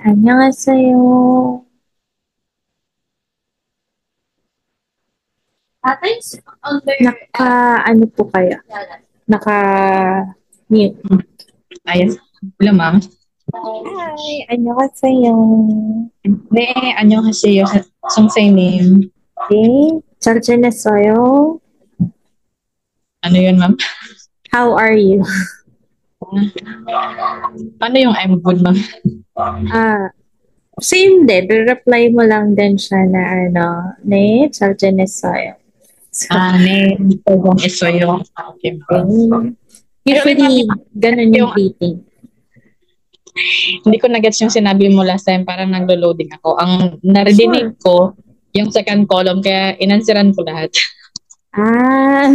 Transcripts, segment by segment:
안녕하세요. Ano po kayo? Naka-mute. Ayun. Hello, ma'am. Hi, 안녕하세요. 네, 안녕하세요. 선생님. 네, 잘 지냈어요? Ano yun, ma'am? How are you? Paano yung I'm good, ma'am? Ah, same din. Reply mo lang din siya na ano, 네, 잘 지냈어요. So, 네. Pagong isoyo. Okay, ma'am. Ay, ulit, ma'am, usually, ganun yung yung, greeting. hindi ko na-gets yung sinabi mo last time, parang naglo-loading ako. Ang Sure. narinig ko, yung second column, kaya inansiran ko lahat. Ah,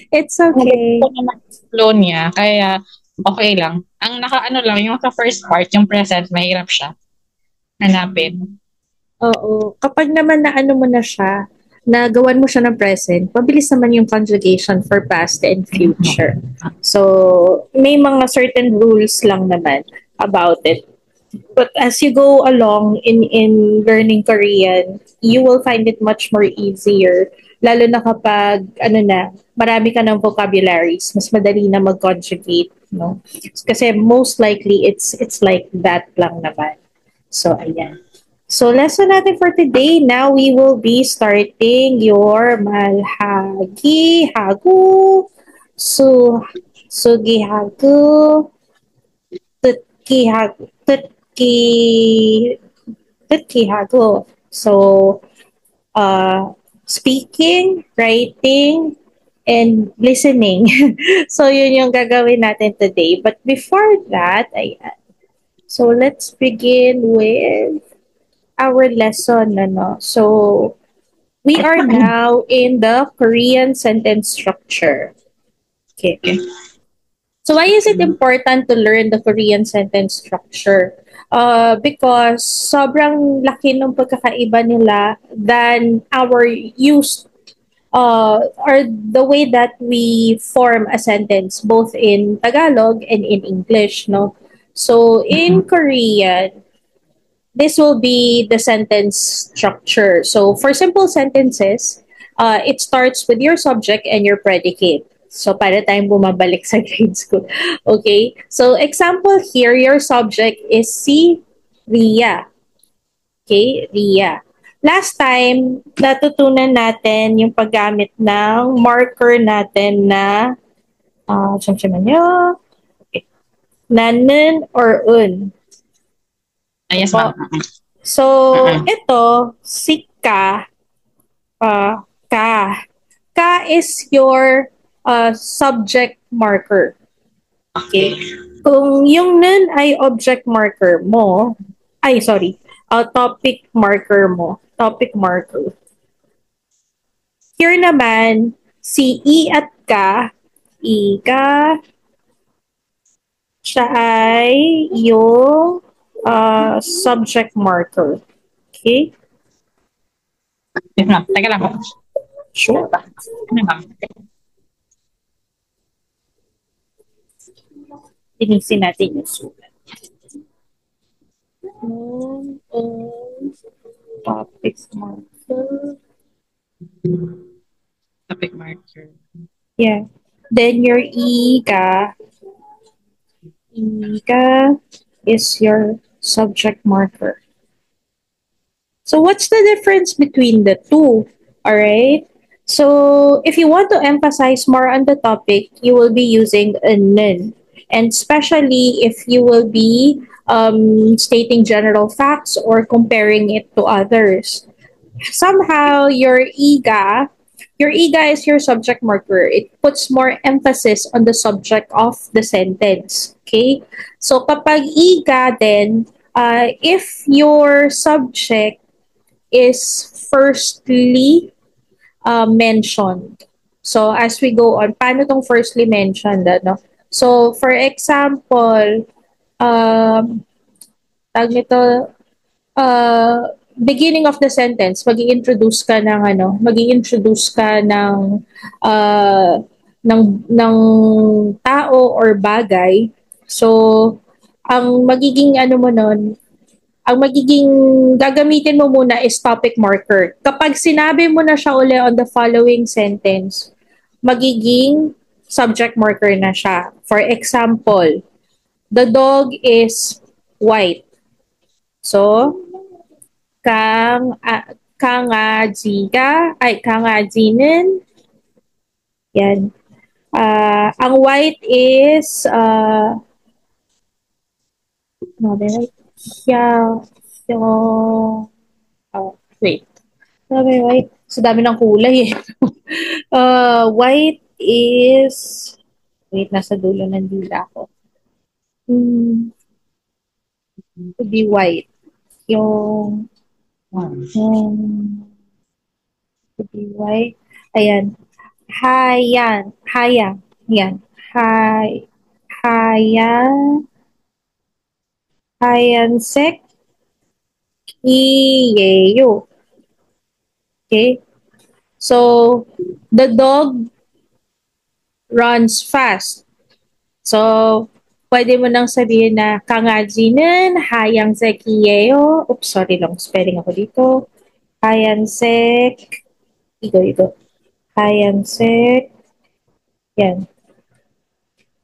it's Nag-gets ko okay. naman yung flow niya, kaya okay lang. Ang naka-ano lang, yung sa first part, yung present, mahirap siya hanapin. Oo. Kapag naman na ano mo na siya, nagawan mo siya ng present, mabilis naman yung conjugation for past and future. So, may mga certain rules lang naman about it. But as you go along in learning Korean, you will find it much more easier. Lalo na kapag, ano na, marami ka ng vocabularies, mas madali na mag-conjugate, no? Kasi most likely, it's like that lang naman. So, ayan. So, lesson natin for today. Now, we will be starting your Malhagi Hagu. So, Sugi Hagu. Tutki Hagu. Tutki Hagu. So, uh, speaking, writing, and listening. So, yun yung gagawin natin today. But before that, ayan. So, let's begin with our lesson. Ano? So, we are now in the Korean sentence structure. Okay. Okay. So, why is it important to learn the Korean sentence structure? Because sobrang laki ng pagkakaiba nila than our used or the way that we form a sentence both in Tagalog and in English, no? So in Korean, this will be the sentence structure. So for simple sentences, it starts with your subject and your predicate. So para tayong bumabalik sa grade school. Okay? So example here, your subject is si Ria. Okay? Ria. Last time, natutunan natin yung paggamit ng marker natin na siyempre nyo, okay. Na nun or un. Yes, ma'am. Po. So, ito, si ka. Ka is your subject marker. Okay? Okay. Kung yung nun ay object marker mo, ay sorry, topic marker mo, topic marker. Here naman, si I at ka, I ka, siya ay yung subject marker. Okay? Yes, ma'am. Teka lang po. Sure. Ano, ma'am? Tinisin natin yung sulat. Um, topic marker. Topic marker. Yeah. Then your ika is your subject marker. So what's the difference between the two? All right. So if you want to emphasize more on the topic, you will be using a nun. And especially if you will be stating general facts or comparing it to others. Somehow your ega is your subject marker. It puts more emphasis on the subject of the sentence. Okay? So kapag ega then, if your subject is firstly mentioned. So as we go on, paano tong firstly mentioned? Ano? So for example, um, tag nito, beginning of the sentence, magi-introduce ka uh, ng tao or bagay. So, ang magiging ano mo nun, ang magiging gagamitin mo muna is topic marker. Kapag sinabi mo na siya uli on the following sentence, magiging subject marker na siya. For example, the dog is white. So, 강아지는 yan. Ang white is white. Wait. White. So, dami ng kulay eh. White is wait, nasa dulo ng dila ko. To be white. Yung to be white. Ayan. Hayang. Yan. Hayansek iyeyo. Okay? So, the dog runs fast. So, pwede mo nang sabihin na 강아지는 하얀색이에요. Oops, sorry lang. Spelling ako dito. 하얀색. Igo. 하얀색. Yan.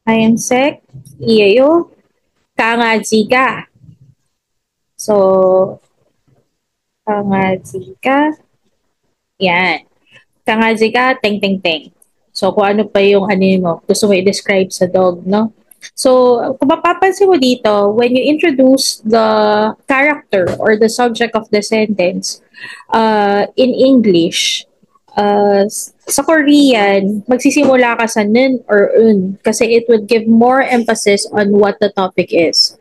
하얀색이에요. 강아지가. So, 강아지가. Yan. 강아지가 땡땡땡. So, kung ano pa yung mo, gusto mo i-describe sa dog, no? So, kung mapapansin mo dito, when you introduce the character or the subject of the sentence in English, sa Korean, magsisimula ka sa nun or un kasi it would give more emphasis on what the topic is.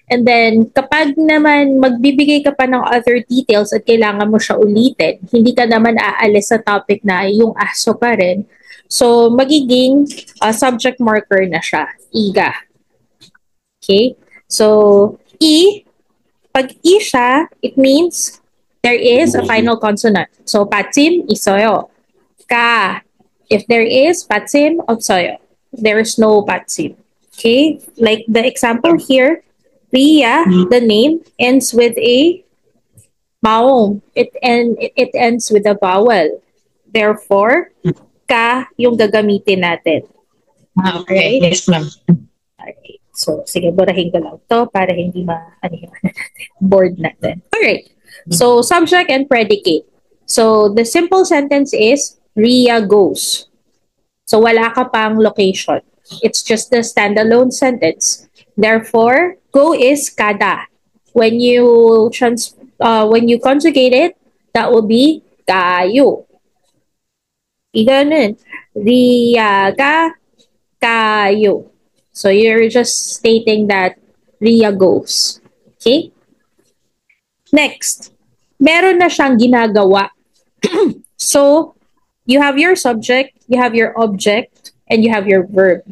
And then, kapag naman magbibigay ka pa ng other details at kailangan mo siya ulitin, hindi ka naman aalis sa topic na yung aso pa rin. So, magiging subject marker na siya. Iga. Okay? So, pag siya, it means there is a final consonant. So, patsim, isoyo. Ka, if there is patsim, opsoyo. There is no patsim. Okay? Like the example here, Ria, the name, ends with a maong. It ends with a vowel. Therefore, ka yung gagamitin natin. Okay. Yes, ma'am. Okay. So, sige, burahin ko lang to para hindi board natin. Alright. So, subject and predicate. So, the simple sentence is, Ria goes. So, wala ka pang location. It's just the standalone sentence. Therefore, go is kada. When you conjugate it, that will be kayo. Iganon. Ria ka kayo. So you're just stating that Ria goes. Okay? Next, meron na siyang ginagawa. So, you have your subject, you have your object, and you have your verb.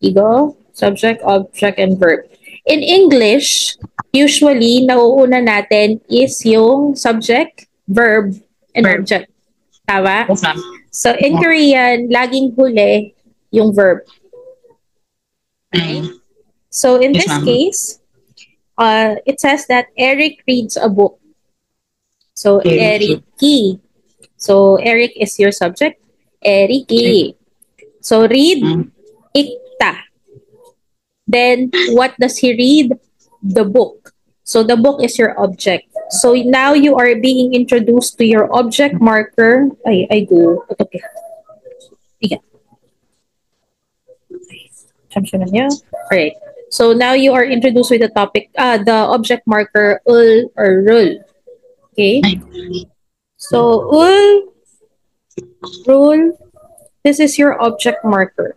Ego, subject, object, and verb. In English, usually, nauuna natin is yung subject, verb, and object. Tama? So, in Korean, laging huli yung verb. Okay? So, in this case, it says that Eric reads a book. So, Eriki. So, Eric is your subject. Eriki. So, read, ikta. Then, what does he read? The book. So, the book is your object. So, now you are being introduced to your object marker. I go. Okay. Yeah. Alright. So, now you are introduced with the topic, the object marker, ul or rul. Okay. So, ul, rule, this is your object marker.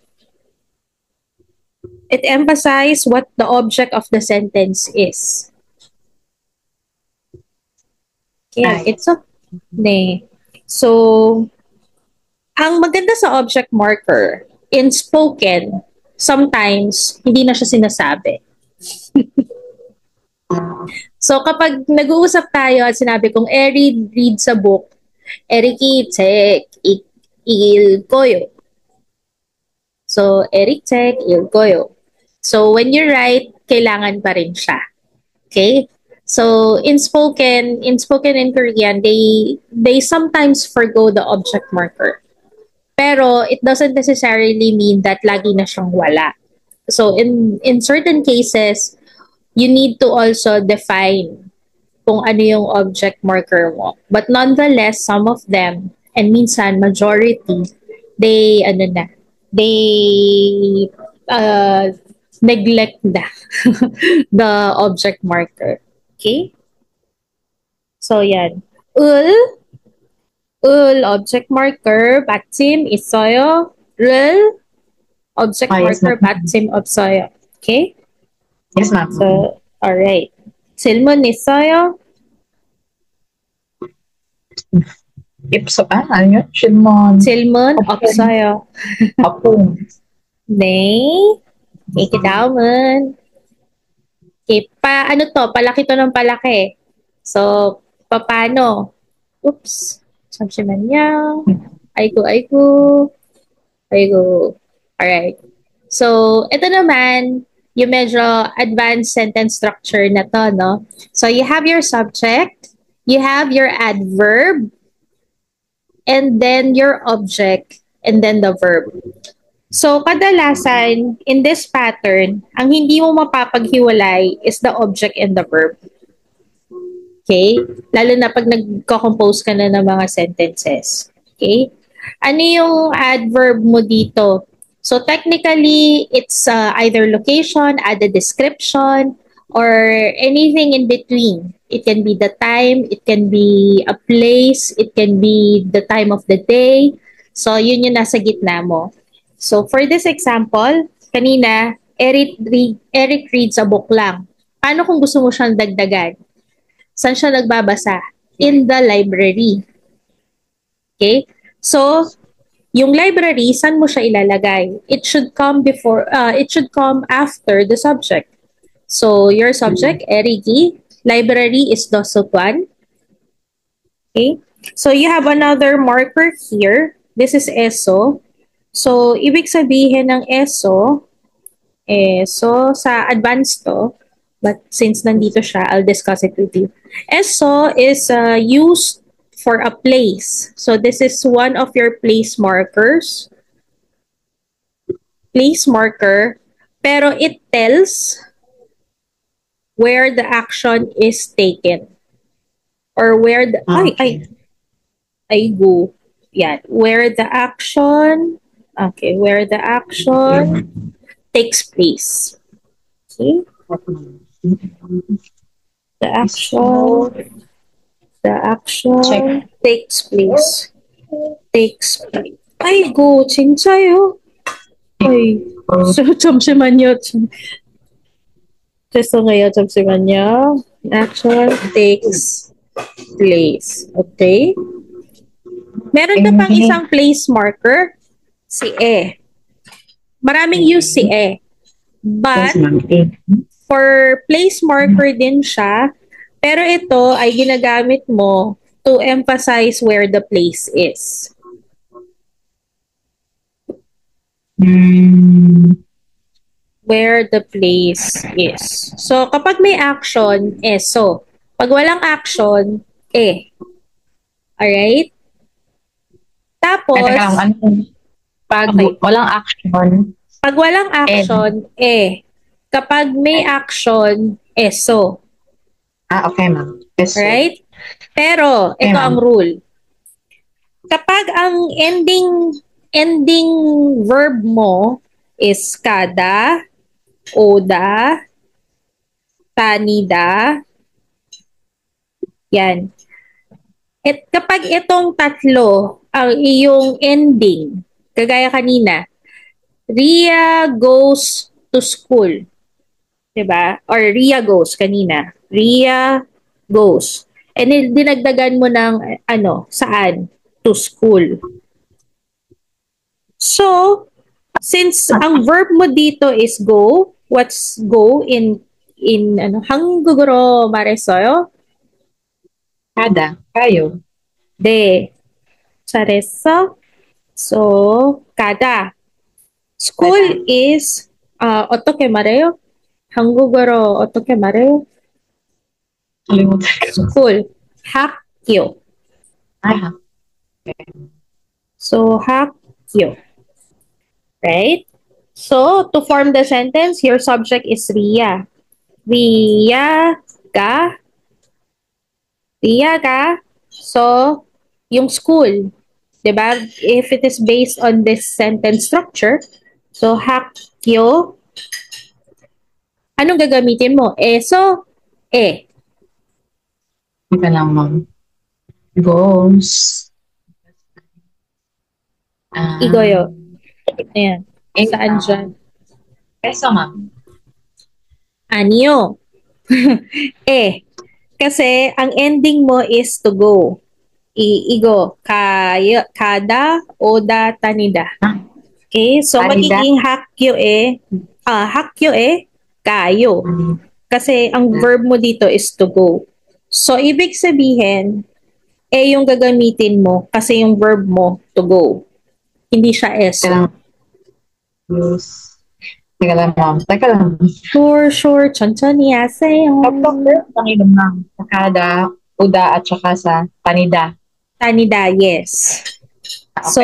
It emphasizes what the object of the sentence is. Yeah, it's okay. So, ang maganda sa object marker, in spoken, sometimes, hindi na siya sinasabi. So, kapag nag-uusap tayo at sinabi kong Eri reads a book, Eriki check ilkoyo. So, Eric check ilkoyo. So, when you write, kailangan pa rin siya. Okay? So in spoken in Korean, they sometimes forgo the object marker. Pero it doesn't necessarily mean that lagi na siyang wala. So in certain cases, you need to also define kung ano yung object marker mo. But nonetheless, some of them, and minsan majority, they they uh, neglect the object marker. Okay? So yan. ul, object marker, 받침 있어요. 를, object Yes, marker, ma'am. 받침 없어요. Okay? Yes, ma'am. So, alright. 질문 있어요? Ano yun? Shilmon. 질문 없어요. Apo. 네. Okay, 다음은. Okay, ano to? Palaki to ng palaki. So, paano? Oops. 잠시만요. Aiko. Alright. So, ito naman, yung medyo advanced sentence structure na to, no? So, you have your subject, you have your adverb, and then your object, and then the verb. So, kadalasan, in this pattern, ang hindi mo mapapaghiwalay is the object and the verb. Okay? Lalo na pag nagko-compose ka na ng mga sentences. Okay? Ano yung adverb mo dito? So, technically, it's either location, add a description, or anything in between. It can be the time, it can be a place, it can be the time of the day. So, yun yung nasa gitna mo. So, for this example, kanina, Eric reads a book lang. Paano kung gusto mo siyang dagdagan? Saan siya nagbabasa? In the library. Okay? So, yung library, saan mo siya ilalagay? It should come after the subject. So, your subject, Erigi, library is Dosotuan. Okay? So, you have another marker here. This is ESO. So, ibig sabihin ng ESO, sa advanced to, but since nandito siya, I'll discuss it with you. ESO is used for a place. So, this is one of your place markers. Place marker, pero it tells where the action is taken. Or where the, I go. Yeah, where the action takes place. Okay? The action takes place. Ay, go, 진짜요? Ay, 잠시만요. 죄송해요, 잠시만요. Action takes place. Okay? Meron ka pang isang place marker, si E. Maraming use si E. But, for place marker din siya, pero ito ay ginagamit mo to emphasize where the place is. Where the place is. So, kapag may action, ESO. Pag walang action, E. Alright? Tapos, pag walang action, E. Kapag may action, ESO. Okay, ma'am. Yes, right? Pero, ito ang rule. Kapag ang ending verb mo is kada, oda, tanida, yan. Kapag itong tatlo ang iyong ending, kagaya kanina, Ria goes to school. Diba? Or Ria goes kanina. Ria goes. And dinagdagan mo ng saan? To school. So, since ang verb mo dito is go, what's go in 한국어로 말했어요? Kada, kayo. 네. 잘했어. So, kada. School is 어떻게 말해요? 한국어로 어떻게 말해요? Kalimutan ko. School. Hakyo. Ah, So, hakyo. Right? So, to form the sentence, your subject is Ria. Ria ka. Ria ka. So, yung school. Diba? If it is based on this sentence structure, so, hakyo. Anong gagamitin mo? So, Ika lang, ma'am. Goes. Igoyo. Ayan. Saan dyan? Peso, ma'am. Anyo. Kasi ang ending mo is to go. Igo. Kada, oda, tanida. Okay? So, Tanida. magiging hakyo kayo. Kasi ang verb mo dito is to go. So, ibig sabihin, yung gagamitin mo kasi yung verb mo to go. Hindi siya eso. Use. Teka lang, ma'am. Teka lang. Sure. 천천히 하세요. Tanginom, ma'am. Sa kada, uda, at saka sa panida. Tanida, yes. Okay. So,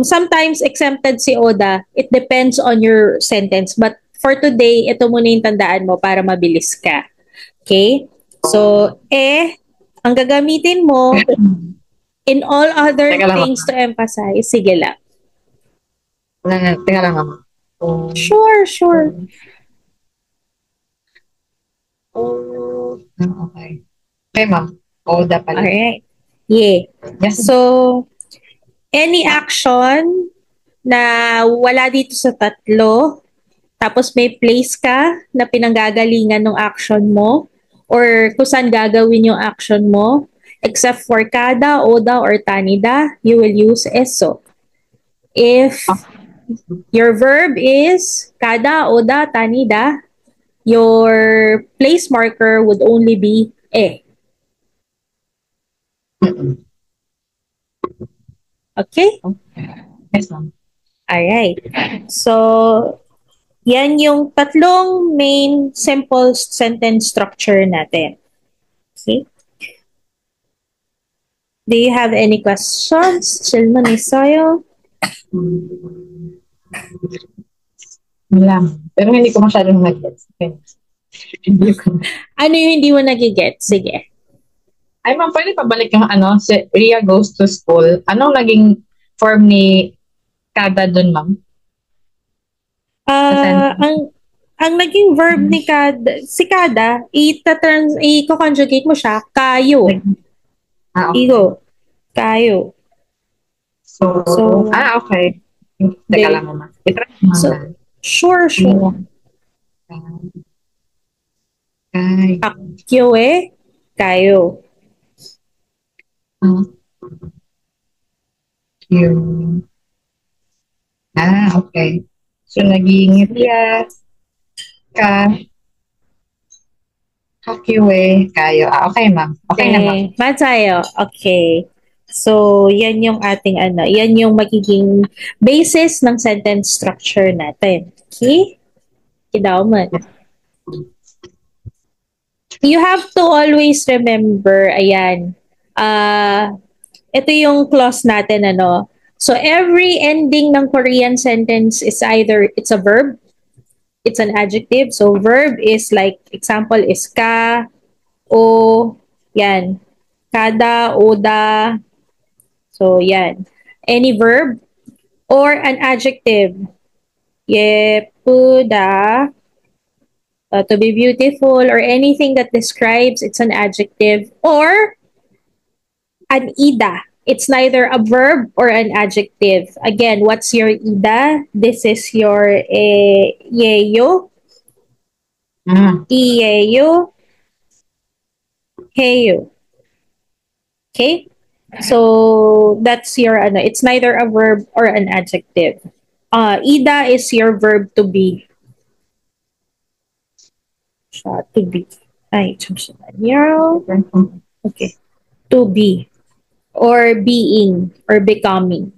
sometimes exempted si Oda. It depends on your sentence. But for today, ito muna yung tandaan mo para mabilis ka. Okay? So, ang gagamitin mo in all other Teka lang, things to emphasize, sige lang. Teka lang, ma'am. Sure. Okay. Okay, ma'am. Oda pala. Alright. Yeah. Yes. So, any action na wala dito sa tatlo, tapos may place ka na pinanggagalingan ng action mo, or kung saan gagawin yung action mo, except for kada, oda, or tanida, you will use eso. If your verb is kada, oda, tanida, your place marker would only be Okay? Yes, ma'am. Alright. So, yan yung tatlong main simple sentence structure natin. Okay? Do you have any questions? Chilman Isayo? Lang. Pero hindi ko masyadong nag-gets. Hindi ko. Ano yung hindi mo nagigets? Sige. Ay, ma'am, pwede pabalik yung si Ria goes to school. Anong naging form ni kada dun, ma'am? Ang naging verb ni si kada, i-conjugate mo siya, kayo. Okay. Igo. Kayo. So, okay. Teka lang, ma'am. So, sure. Akyo kayo. Okay. So, naging Ria hakiwe kayo. Okay, ma'am. Okay naman. Matsayo. Okay. So, yan yung ating yan yung magiging basis ng sentence structure natin. Okay? Kidauman. You have to always remember, ayan, ito yung clause natin, So, every ending ng Korean sentence is either, it's a verb, it's an adjective. So, verb is like, example is ka, o, yan. Kada, oda. So, yan. Any verb or an adjective. Yepuda. To be beautiful or anything that describes, it's an adjective. Or an ida. It's neither a verb or an adjective. Again, what's your ida? This is your yeyo. Iyeyo. Heyo. Okay? So, that's your, it's neither a verb or an adjective. Ida is your verb to be. To be. Ay, okay. To be. Or being. Or becoming.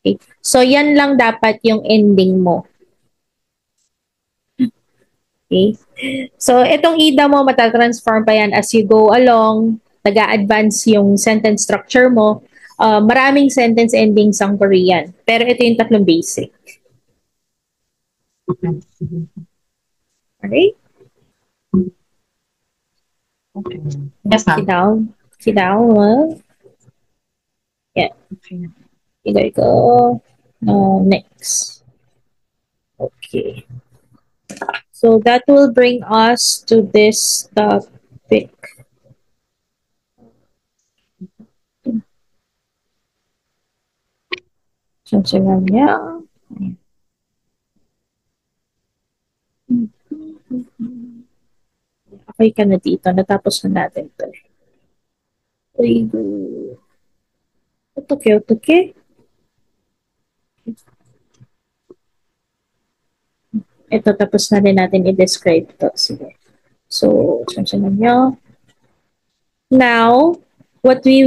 Okay. So, yan lang dapat yung ending mo. Okay? So, itong ida mo, matatransform pa yan as you go along, nag-a-advance yung sentence structure mo. Maraming sentence endings ang Korean. Pero ito yung tatlong basic. Okay. Alright? Okay. Yes, Sit ma'am. down. Sit down. Yeah. Okay. You go. Next. Okay. So that will bring us to this topic. Niya. Okay ka na dito. Natapos na natin ito. Okay. Ito, tapos na rin natin i-describe ito. Sige. So, niya. Now, what we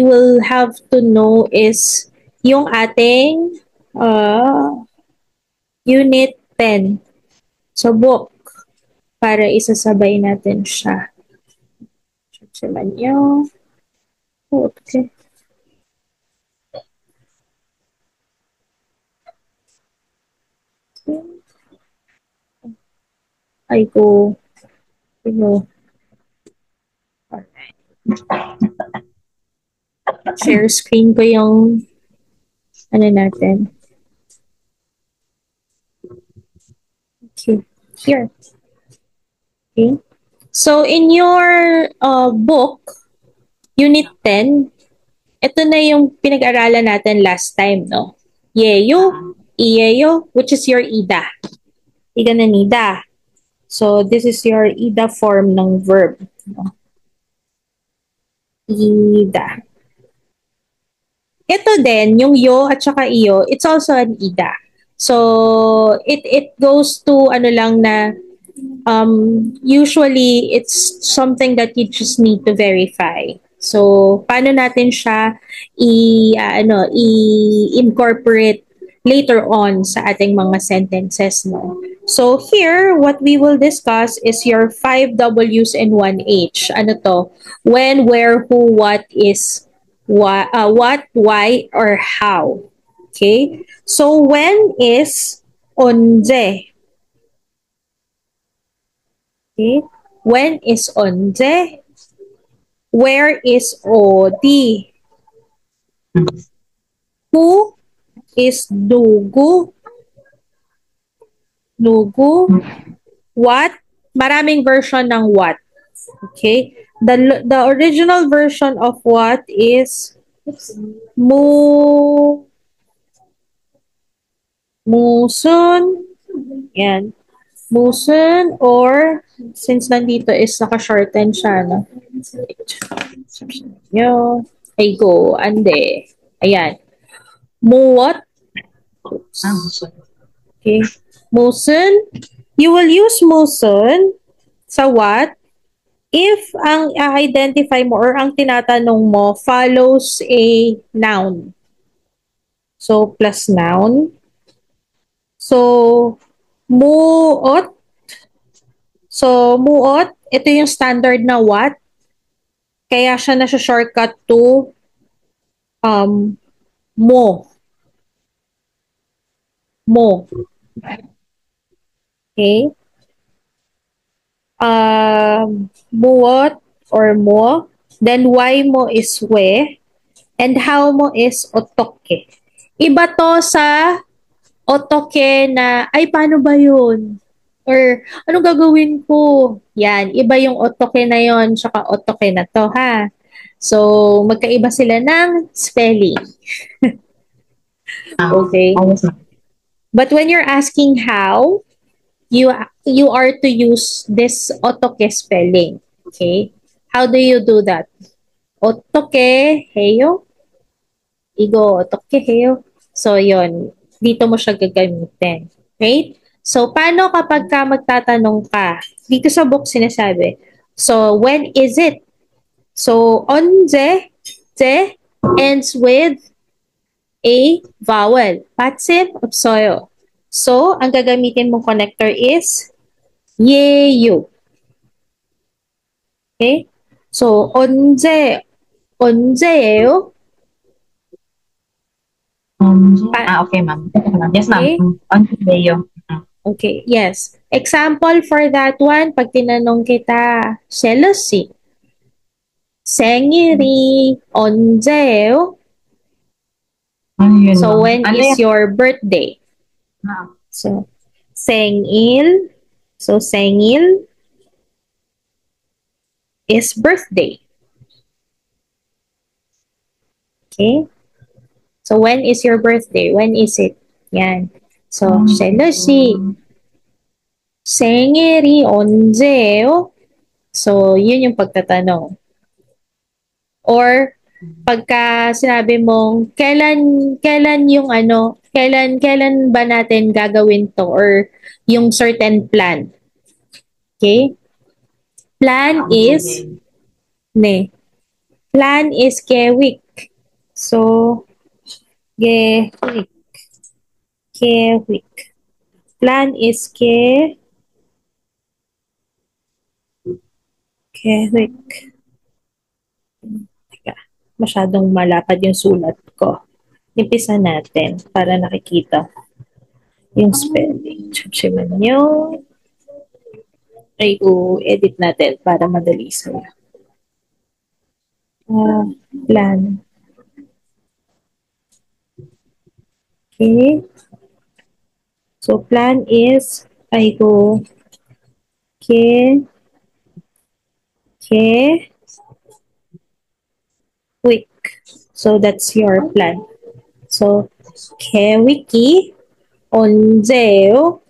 will have to know is yung ating Unit 10. So, book. Para isasabay natin siya. Niya. Okay. I go. Alright. Share screen ko yung ano natin. Okay. Here. Okay. So, in your book, Unit 10, ito na yung pinag-aralan natin last time, no? Yeyo, iyeyo, which is your ida. Iga na nida. So, this is your ida form ng verb. No? Ida. Ito din, yung yo at saka iyo, it's also an ida. So, it goes to ano lang na usually it's something that you just need to verify. So, paano natin siya i-incorporate later on sa ating mga sentences, no? So, here, what we will discuss is your 5 W's and 1 H. Ano to? When, where, who, what, is, what, why, or how. Okay? So, when is onde. Okay? When is onde? Where is odi? Who is dugu? Dugu? What? Maraming version ng what. Okay? The original version of what is musun. Yan. Musun or since nandito is naka-shorten siya, no? Yo, ay go, ande. Ayan. Muwat. Okay. Musun. You will use musun sa what if ang identify mo or ang tinatanong mo follows a noun. So, plus noun. So, muot. So, muot, ito yung standard na what. Kaya siya na shortcut to mo. Mo. Okay? Muot or mo. Then, why mo is we. And how mo is otoke. Iba to sa otoke na, ay, paano ba yun? Or, anong gagawin ko? Yan, iba yung otoke na yon tsaka otoke na to, ha? So, magkaiba sila ng spelling. Okay? But when you're asking how, you are to use this otoke spelling. Okay? How do you do that? Otoke heyo. Igo otoke heyo. So, yon. Dito mo siya gagamitin. Right? So, paano kapag ka magtatanong ka? Dito sa book sinasabi. So, when is it? So, onze, te, ends with a vowel. Passive of soyo. So, ang gagamitin mong connector is 예요. Okay? So, 언제예요? Okay, ma'am. Yes, ma'am. Okay? On Leo. Okay, yes. Example for that one, pag tinanong kita, Sheloshi, 생일이 언제예요? Ano yun, So, ma'am? when Ano is yan? your birthday? So, 생일. So, 생일 is birthday. Okay? So, when is your birthday? When is it? Yan. So, 셀러시 생일이 언제예요? So, yun yung pagtatanong. Or, pagka sinabi mong, kailan yung ano, kailan ba natin gagawin to? Or, yung certain plan. Okay? Plan is, ne, plan is 계획. So, 계획. 계획. Plan is 계획. Teka, masyadong malapad yung sulat ko. Impisa natin para nakikita yung spelling. Sabihin nyo. Ay, edit natin para madali sa'yo. Plan. Okay. So, plan is, ay go, quick. So, that's your plan. So, wiki, 언제요?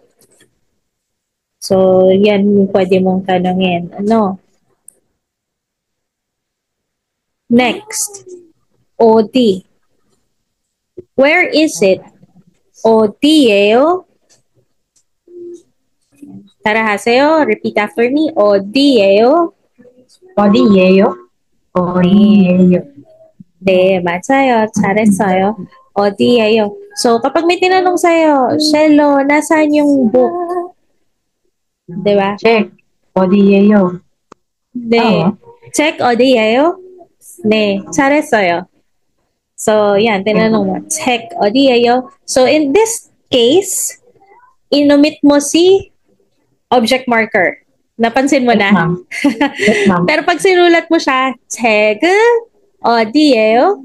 So, yan yung pwede mong tanongin. Ano? Next, OD. Where is it? 어디예요? 따라하세요. Repeat after me. 어디예요? 어디예요? 어디예요? 네, 맞아요. 잘했어요. 어디예요? So, kapag may tinanong sa'yo, Shelo, nasaan yung book? Diba? Check. 어디예요? 네. Check 어디예요? 네, 잘했어요. So, yan, tinanong mo. Check 어디예요? So, in this case, inumit mo si object marker. Napansin mo na? Yes, ma'am. Pero pag sinulat mo siya, check 어디예요?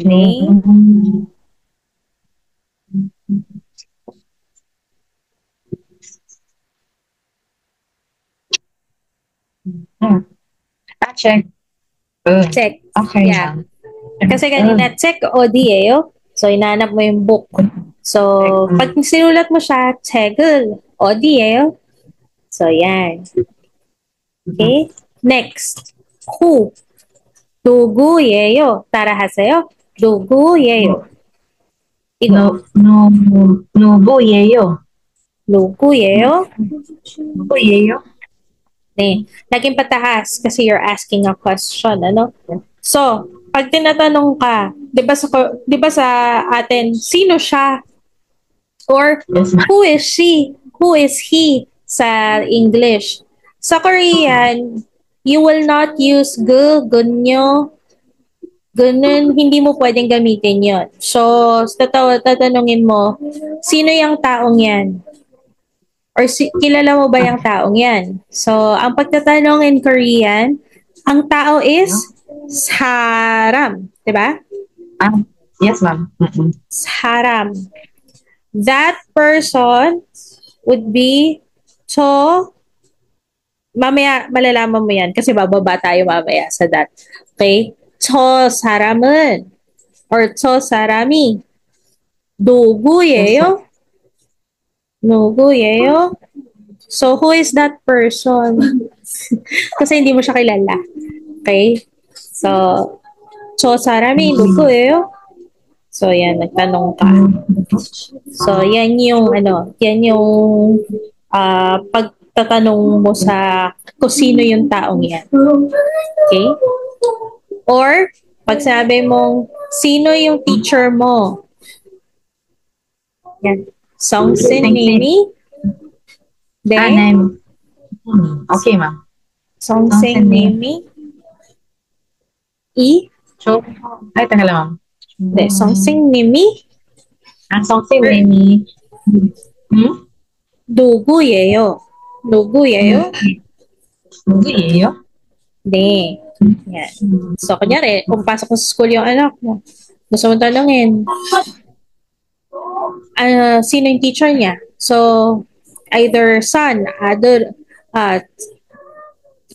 네. Check. Check. Okay, Yeah. ma'am. Kasi kanina, check 어디예요? So, inanap mo yung book. So, pag sinulat mo siya, check 어디예요? So, yan. Okay? Next. Who? 누구예요? 따라하세요. 누구예요? 이거. 누구예요? 누구예요? 누구예요? 네. Laging patahas kasi you're asking a question, ano? So, pag tinatanong ka, 'di ba sa atin, sino siya? Or Yes, ma'am. who is she? Who is he sa English? Sa Korean, you will not use gunyo, ganun, hindi mo pwedeng gamitin yon. So, tatanungin mo, sino yung taong yan? Or kilala mo ba yung taong yan? So, ang pagtatanong in Korean, ang tao is saram. Diba? Yes, ma'am. Saram. That person would be cho. Mamaya, malalaman mo yan kasi bababa tayo mamaya sa that. Okay? 저 사람은 or 저 사람이 누구예요? 누구예요? So, who is that person? Kasi hindi mo siya kilala. Okay? So, 저 사람이 누구예요? So, yan, nagtanong ka. So, yan yung, pagtatanong mo sa kung sino yung taong yan. Okay? Or, pag sabi mong, sino yung teacher mo? Yan. Songsenimi. Nem. Okay, ma'am. Songsenimi. I. Ay, teka lang, ma'am. Hindi. Songsenimi. Songsenimi. 누구예요? 누구예요? 누구예요? Hindi. Yan. So, kunyari, kung pasok mo sa school yung anak mo, gusto mo tanongin, sino yung teacher niya? So, either son, adult,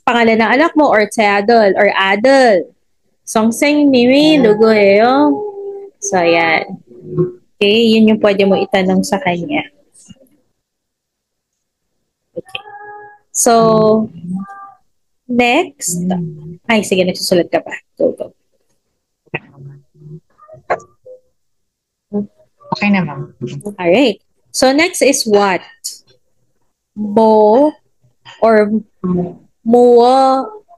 pangalan ng anak mo, or adult, or adult. 선생님이 누구예요? So, yan. Okay, yun yung pwede mo itanong sa kanya. Okay. So, next. Ay, sige, nagsusulat ka pa. Go, go. Okay na, ma'am. Alright. So, next is what? Mo or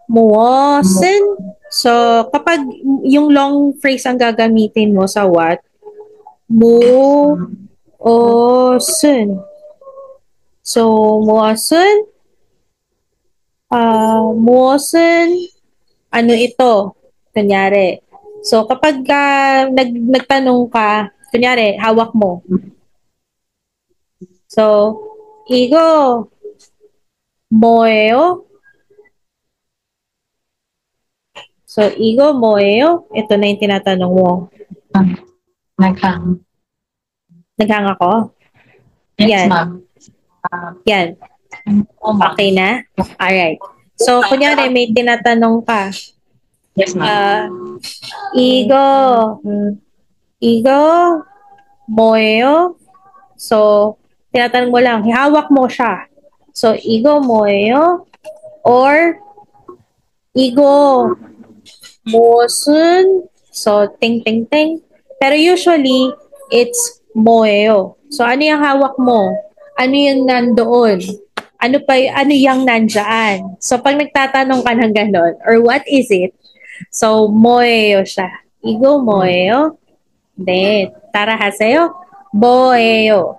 muwasen. So, kapag yung long phrase ang gagamitin mo sa what, muwasen. So, muwasen, muwasen, ano ito? Kunyari. So, kapag nagtanong ka, kunyari, hawak mo. So, 이거 뭐예요? So, 이거 뭐예요? Ito na yung tinatanong mo. Naghang. Naghang ako? Yes, Yan. ma'am. Yan. Okay na? Alright. So, kunyari, may tinatanong ka. Yes, ma'am. 이거 뭐예요? So, tinatanong mo lang, hihawak mo siya. So, 이거 뭐예요? Or, 이거 무슨? So, ting, ting, ting. Pero usually, it's 뭐예요. So, ano yung hawak mo? Ano yung nandoon? Ano yung nandyan? So, pag nagtatanong ka ng ganon, or what is it? So, 뭐예요 siya. 이거 뭐예요? 네, 따라하세요. 뭐예요?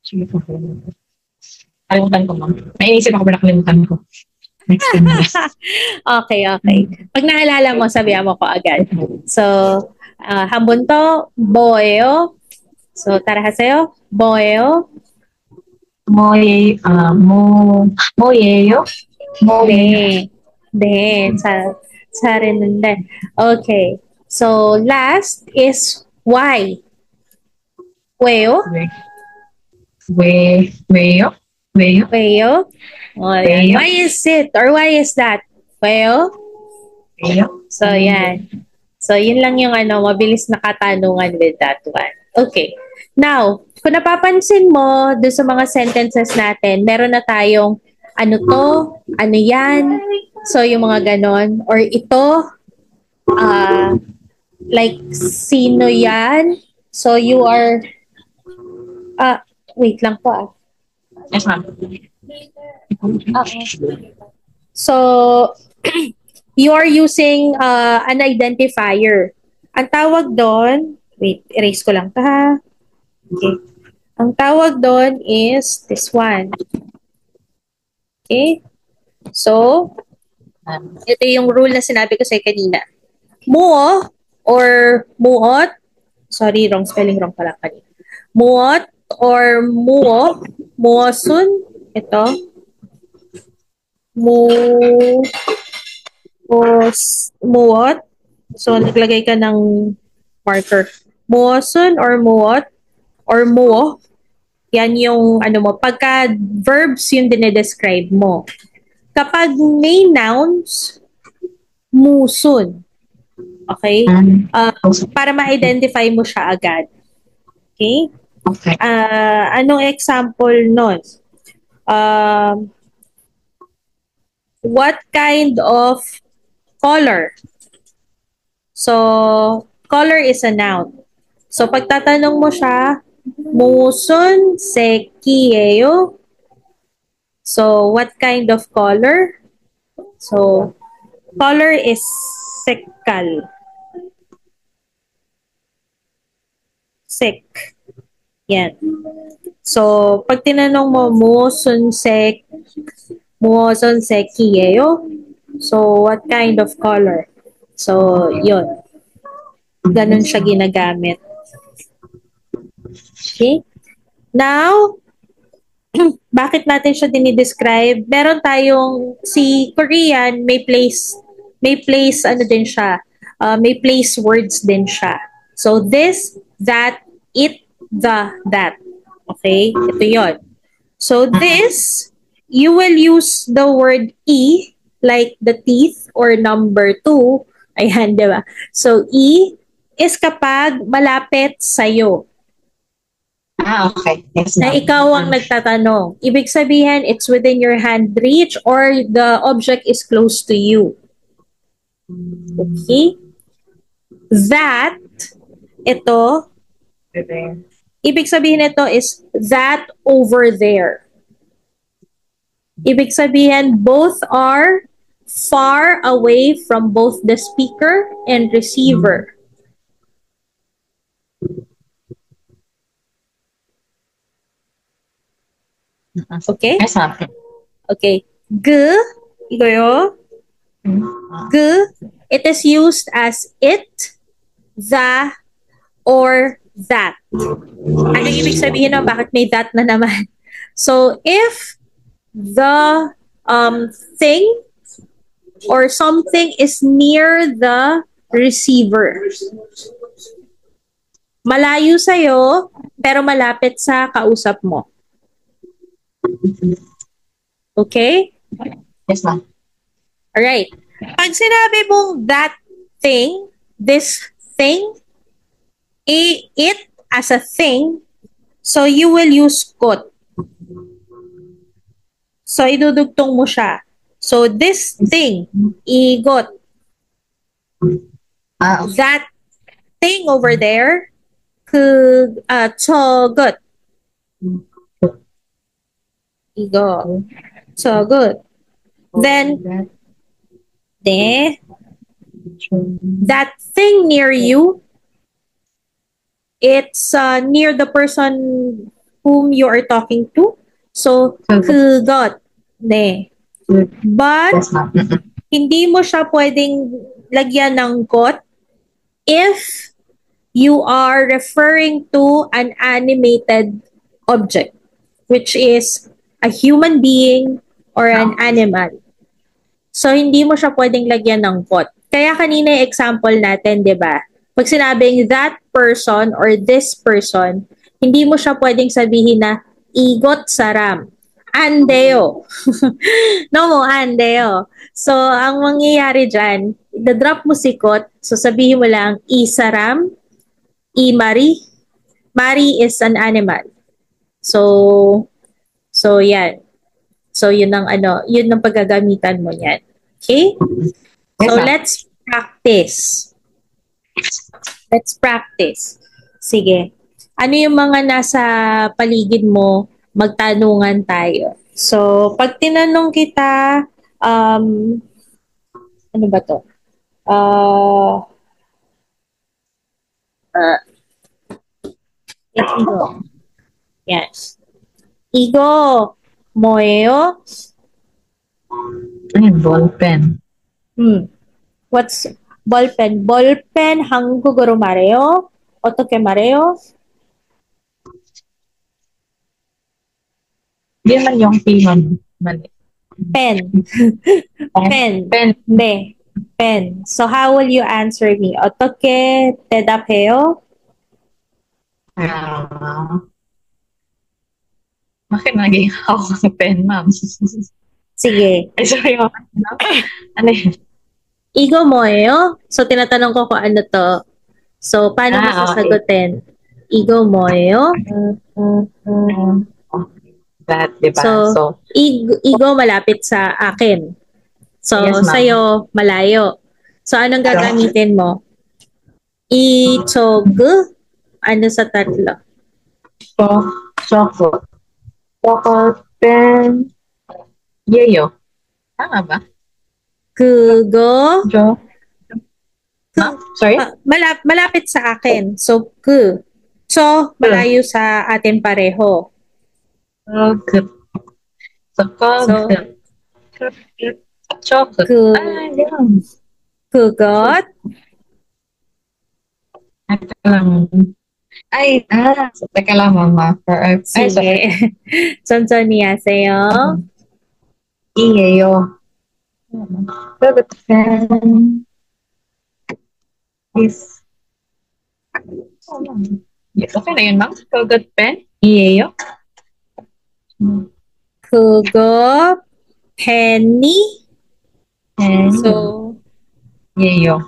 Sige po. Kalimutan ko, ma'am. Naiisip ako ba nakalimutan ko? Next thing. Okay. Pag naalala mo, sabihan mo ko agad. So, 한번 더, 뭐예요? So, 따라하세요. 뭐예요? 뭐예요? 네, 잘했는데. Okay. So, last is why. 왜요? 왜요? 왜요? 왜요? Why is it? Or why is that? 왜요? 왜요? So, yan. So, yun lang yung mabilis na katanungan with that one. Okay. Now, kung napapansin mo, doon sa mga sentences natin, meron na tayong ano to, ano yan. So, yung mga ganon. Or ito, like, sino yan? So, you are, wait lang po Yes, ma'am. So, you are using an identifier. Ang tawag doon, wait, erase ko lang ha. Okay. Ang tawag doon is this one. Okay? So, ito yung rule na sinabi ko sa'yo kanina. Muo or muot, sorry, wrong spelling, wrong pala kanina. Muot or muosun, ito. Muot. So, naglagay ka ng marker. Muosun or muot or muo. Yan yung pagka verbs yung dinedescribe mo. Kapag may nouns, musun. Okay? Para ma-identify mo siya agad. Okay? Okay. Anong example nun? What kind of color? So, color is a noun. So, pagtatanong mo siya, 무슨 색이에요? So, what kind of color? So, color is 색깔. sek. Yan. So, pag tinanong mo, muoson sekiyeyo. So, what kind of color? So, yun. Ganun siya ginagamit. Okay? Now, bakit natin siya dinidescribe? Meron tayong, si Korean, may place, ano din siya, may place words din siya. So, this, that, it, that. Okay? Ito yon. So, this, you will use the word E, like the teeth or number 2. Ayan, di ba? So, E is kapag malapit sa'yo. Okay. Yes, Na ikaw ang nagtatanong. Ibig sabihin, it's within your hand reach or the object is close to you. Okay? That, ito, ibig sabihin ito is that over there. Ibig sabihin, both are far away from both the speaker and receiver. Okay? Yes, ma'am. Okay. G, igoyo. G, it is used as it, the, or that. Ano ibig sabihin ng bakit may that na naman? So, if the thing or something is near the receiver, malayo sa'yo, pero malapit sa kausap mo. Okay? Yes, ma'am. Alright. Pag sinabi mong that thing, this thing, it as a thing, so you will use kot. So, idudugtong mo siya. So, this thing, igot. Okay. That thing over there, chogot. Igo. So, good. Then, that thing near you, it's near the person whom you are talking to. So, kugot. Ne. But, Yes, ma'am. hindi mo siya pwedeng lagyan ng got if you are referring to an animated object, which is a human being or an animal. So, hindi mo siya pwedeng lagyan ng got. Kaya kanina yung example natin, di ba? Pag sinabing that person or this person, hindi mo siya pwedeng sabihin na igot saram. Andeo. No mo, andeo. So, ang mangyayari dyan, drop mo si kot, so sabihin mo lang, isaram, imari. Mari is an animal. So, yan. So, yun ang paggagamitan mo yan. Okay? So, let's practice. Let's practice. Sige. Ano yung mga nasa paligid mo? Magtanungan tayo. So, pag tinanong kita, ano ba to? Igo. Yes. Igo. Moeo. Ballpen. What's ballpen? Ballpen, 한국어로 말해요. 어떻게 말해요? Hindi man yung P1. Mali. Pen. Pen. Pen. 네. Pen. So how will you answer me? 어떻게 대답해요? Bakit naging hawak ng pen, ma'am? Sige. Ay, sorry, ma'am. Ano yun? Igo 뭐예요? So tinatanong ko kung ano to. So paano mo sasagutin? Igo 뭐예요? That, diba? So igo malapit sa akin. So Yes, ma'am. sa'yo malayo. So anong gagamitin mo? Ichog. Ano sa tatlo? Chocolate. Chocolate pen. Yeyo. Tama ba? Kugo. Ma'am? Sorry? Malapit sa akin. So, ku. So, malayo sa atin pareho. Kogut. So, kogut. Chocolate. Yun. Kugot. Teka lang. Teka lang, mama. Sige. 천천히 하세요. Iyeyo. Kogut pen is... Okay na yun, ma'am. Kogut pen. Iyeyo. 그거 펜이. So, Iyeyo.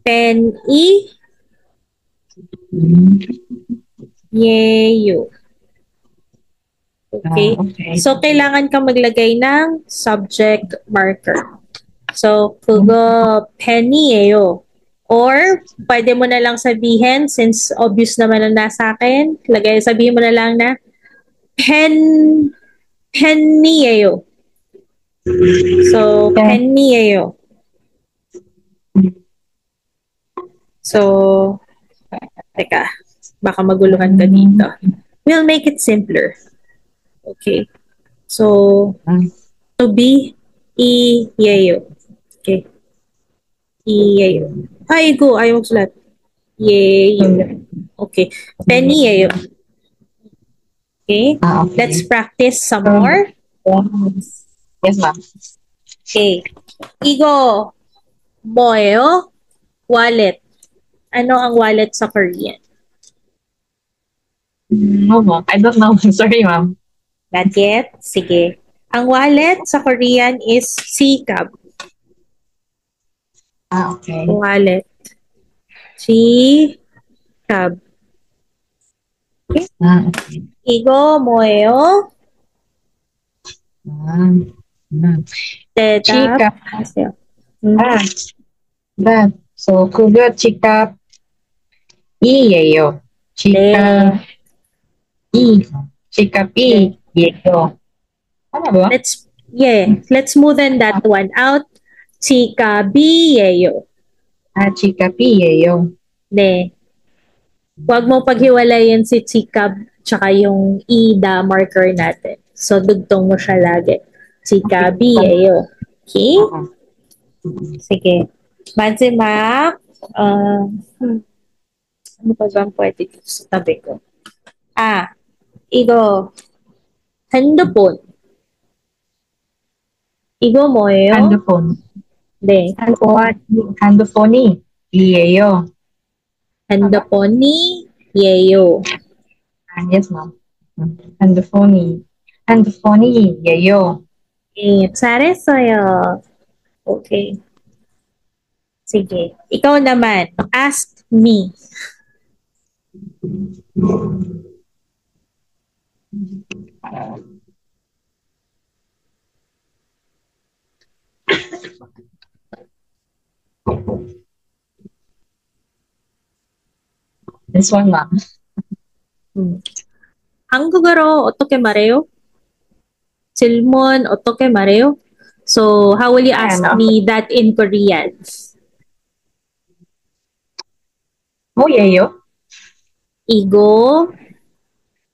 펜이 예요. Okay? So, kailangan kang maglagay ng subject marker. So, 그거 펜이에요. Or, pwede mo na lang sabihin, since obvious naman ang nasa akin, sabihin mo na lang na 펜이에요. So, 펜이에요. So, teka, baka maguluhan ka dito. We'll make it simpler. Okay. So, to be, iyeyo. Okay. Iyeyo. Ay, go. Ayaw magsulat. Yeyo. Okay. Penniyeyo. Okay. Let's practice some more. Yes, ma'am. Okay. Igo. 뭐예요? Wallet. Ano ang wallet sa Korean? No, ma'am. I don't know. Sorry, ma'am. Not yet? Sige. Ang wallet sa Korean is sikab. Okay. Wallet. sikab. Okay. Okay. 이거 뭐예요? 대답 Chika. 하세요. That. So, kugot chika iyeyo. Chika chika iyeyo. Ano ba? Let's smoothen that one out. Chika biyeyo. Chika iyeyo. Ne. Huwag mo paghiwalayin si chika tsaka yung ida marker natin. So, dugtong mo siya lagi. Chika biyeyo. Okay? Sige. Mazimak. Ano pa ba ang pwede dito sa tabi ko? 이거 핸드폰. 이거 뭐예요? Handphone. 네. Handphone iyeyo. 핸드폰이에요. Yes, ma'am. Handphone iyeyo. 네, 잘했어요. Okay. Sige. Ikaw naman. Ask me. This one, ma'am. 한국어로 어떻게 말해요? 질문 어떻게 말해요? So, how will you ask me that in Korean? 뭐예요? 이거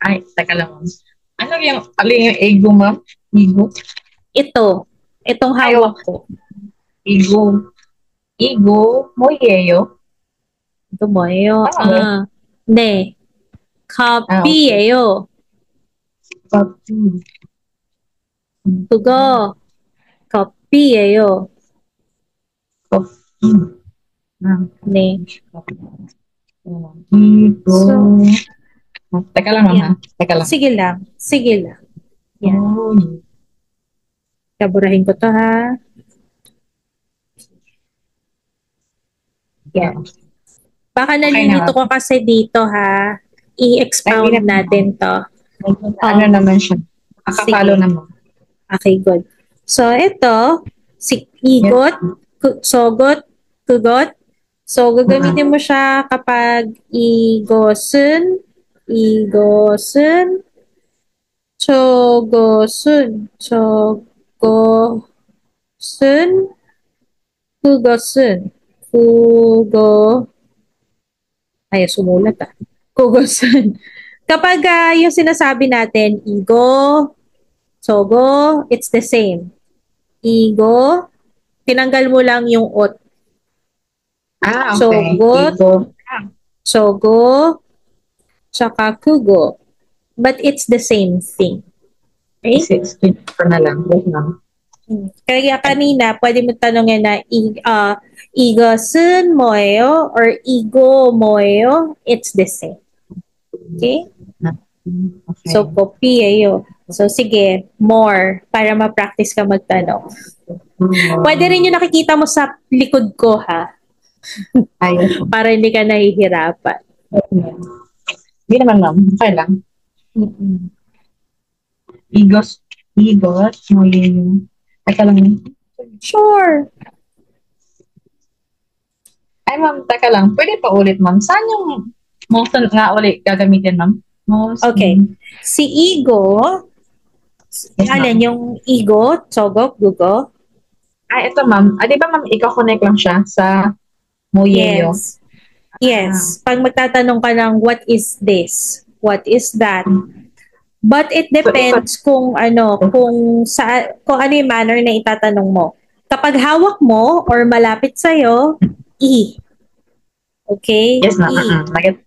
Ay, teka lang. Ano yung ego, ma'am? Ego? itong hawak ko. Ego. 뭐예요? ito 뭐예요? 네. 커피예요. Coffee. 그거 커피예요. Coffee. 네. Ego. Teka lang, ma'am. Yeah. Teka lang. Sige lang. Yan. Kaburahin ko to, ha? Yan. Baka nalilito ko kasi dito, ha? I-expound natin to. Ano naman siya? Nakapalo naman. Okay, good. So, ito, igot, sogot, kugot. So, gagamitin mo siya kapag 이것은, 저것은, 그것은. Kugo. Ay, sumulat ah. Kugo-san. Kapag yung sinasabi natin, Igo, Sogo, it's the same. Igo, tinanggal mo lang yung ot. Ah, okay. Sogot, Igo. Sogo, tsaka Kugo. But it's the same thing. Okay? Explain ko na lang. Yes, ma'am. Kaya kanina, pwede mo tanongin na 이것은 뭐예요? Or 이거 뭐예요? It's the same. Okay? Okay. So, copy ayo. So, sige, more para ma-practice ka magtanong. Pwede rin yung nakikita mo sa likod ko, ha? Ayos. Para hindi ka nahihirapan. Hindi naman, ma'am. Okay lang. Igos mo yung... Teka lang. Sure. Ay, ma'am, teka lang. Pwede pa ulit, ma'am. Saan yung most nga ulit gagamitin, ma'am? Most. Okay. Si Igo, Yes, alin yung Igo, Tsogok, Gugo? Ay, ito, ma'am. Di ba, ma'am, ikaw-connect lang siya sa Moyeyo? Yes. Yes. Pag magtatanong ka ng what is this? What is that? But it depends kung ano yung manner na itatanong mo. Kapag hawak mo or malapit sa iyo, E. Okay? Yes, ma'am. E.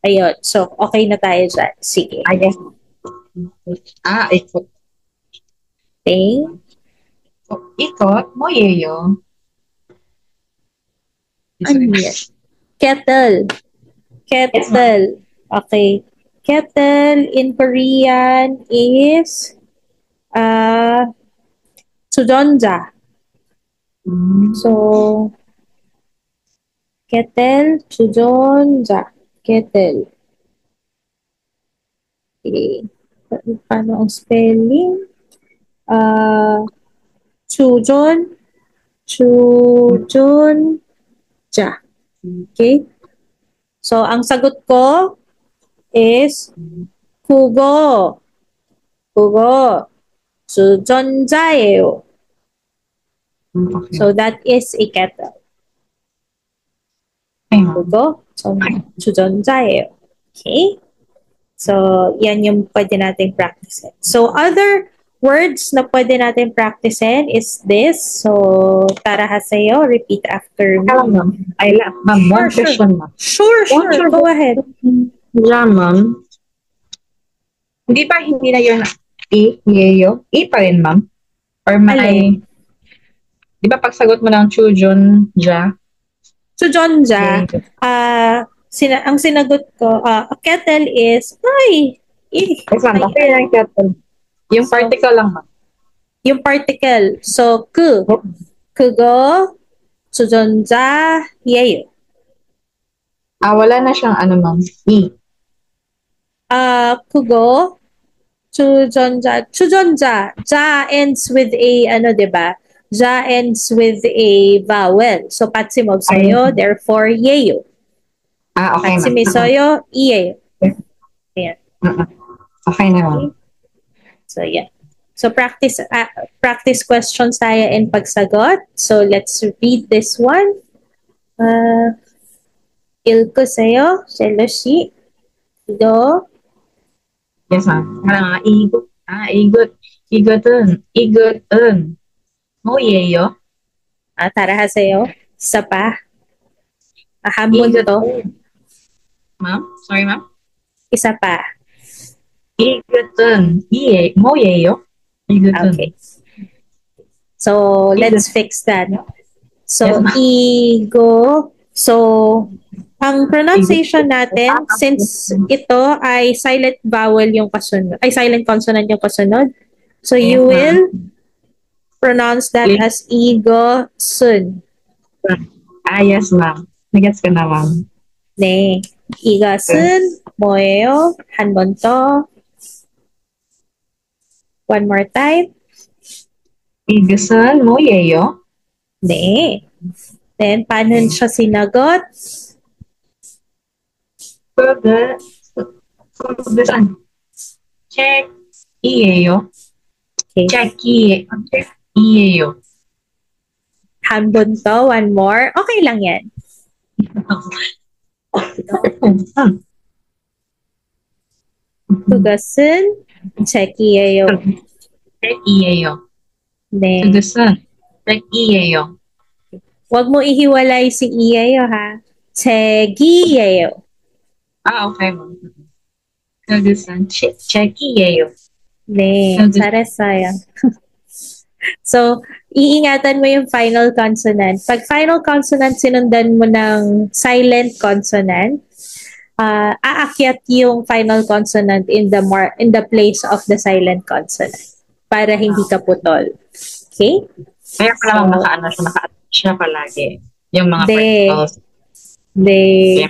Ayun. So, okay na tayo dyan. Sige. Yes. Ikot. Okay. Ikot, Moyeyo. Ano yan? Kettle. Kettle. Okay. Kettle in Korean is Sujonja. So, kettle, Sujonja. Kettle. Okay. Paano ang spelling? Chujon, Chujunja. Okay? So, ang sagot ko is Kugo. Kugo. Sujonja예요. Okay. So, that is a kettle. Kugo. Sujonja예요. Okay? So, yan yung pwede natin practicein. So, other words na pwede natin practicein is this. So, tarahaseyo. Repeat after me. Ma'am. Ma'am, one question, ma'am. Sure. Go ahead. Yeah, ma'am. Hindi na yun Yeyo? Pa rin, ma'am? Or may... Di ba pagsagot mo ng Chujunja? Chujunja, ang sinagot ko, a kettle is, Yes, ma'am. Okay lang kettle. Yung particle lang, ma'am. Yung particle. So, 그거, 주전자, 예요. Wala na siyang ma'am. 그거, 주전자, ja ends with a, diba? Ja ends with a vowel. So, patsimogsoyo, therefore, 예요. Okay, ma'am. Patsimisoyo, iyeyo. Ayan. Okay na, ma'am. So, yeah. So, practice questions tayo in pagsagot. So, let's read this one. 읽으세요, 셀러씨. 이거. Yes, ma'am. 이것은 뭐예요? 따라하세요. isa pa. 한 번 더. Ma'am? Sorry, ma'am? Isa pa. 이것은 뭐예요? Okay. So, let's fix that. So, igo. So, ang pronunciation natin, since ito ay silent vowel yung kasunod, ay silent consonant yung kasunod, so you will pronounce that as igo-sun. Yes, ma'am. Nagets ka na, ma'am. 네. 이것은 뭐예요? 한 번 더. One more time. 이것은 뭐예요? 네. Then, paano siya sinagot? 그것은 책이에요. Okay. 책이에요. Hanbon to, one more. Okay lang yan. 그것은 책이에요. 책이에요. 네. 그것은 책이에요. Huwag mo ihiwalay si iyeyo ha. 책이에요. Okay. 그것은 책이에요. 네, 잘했어요. So, iingatan mo yung final consonant. Pag final consonant, sinundan mo ng silent consonant, aakyat yung final consonant in the place of the silent consonant para hindi ka putol. Okay? Kaya pala naka-attach siya palagi. Yung mga particles. Okay.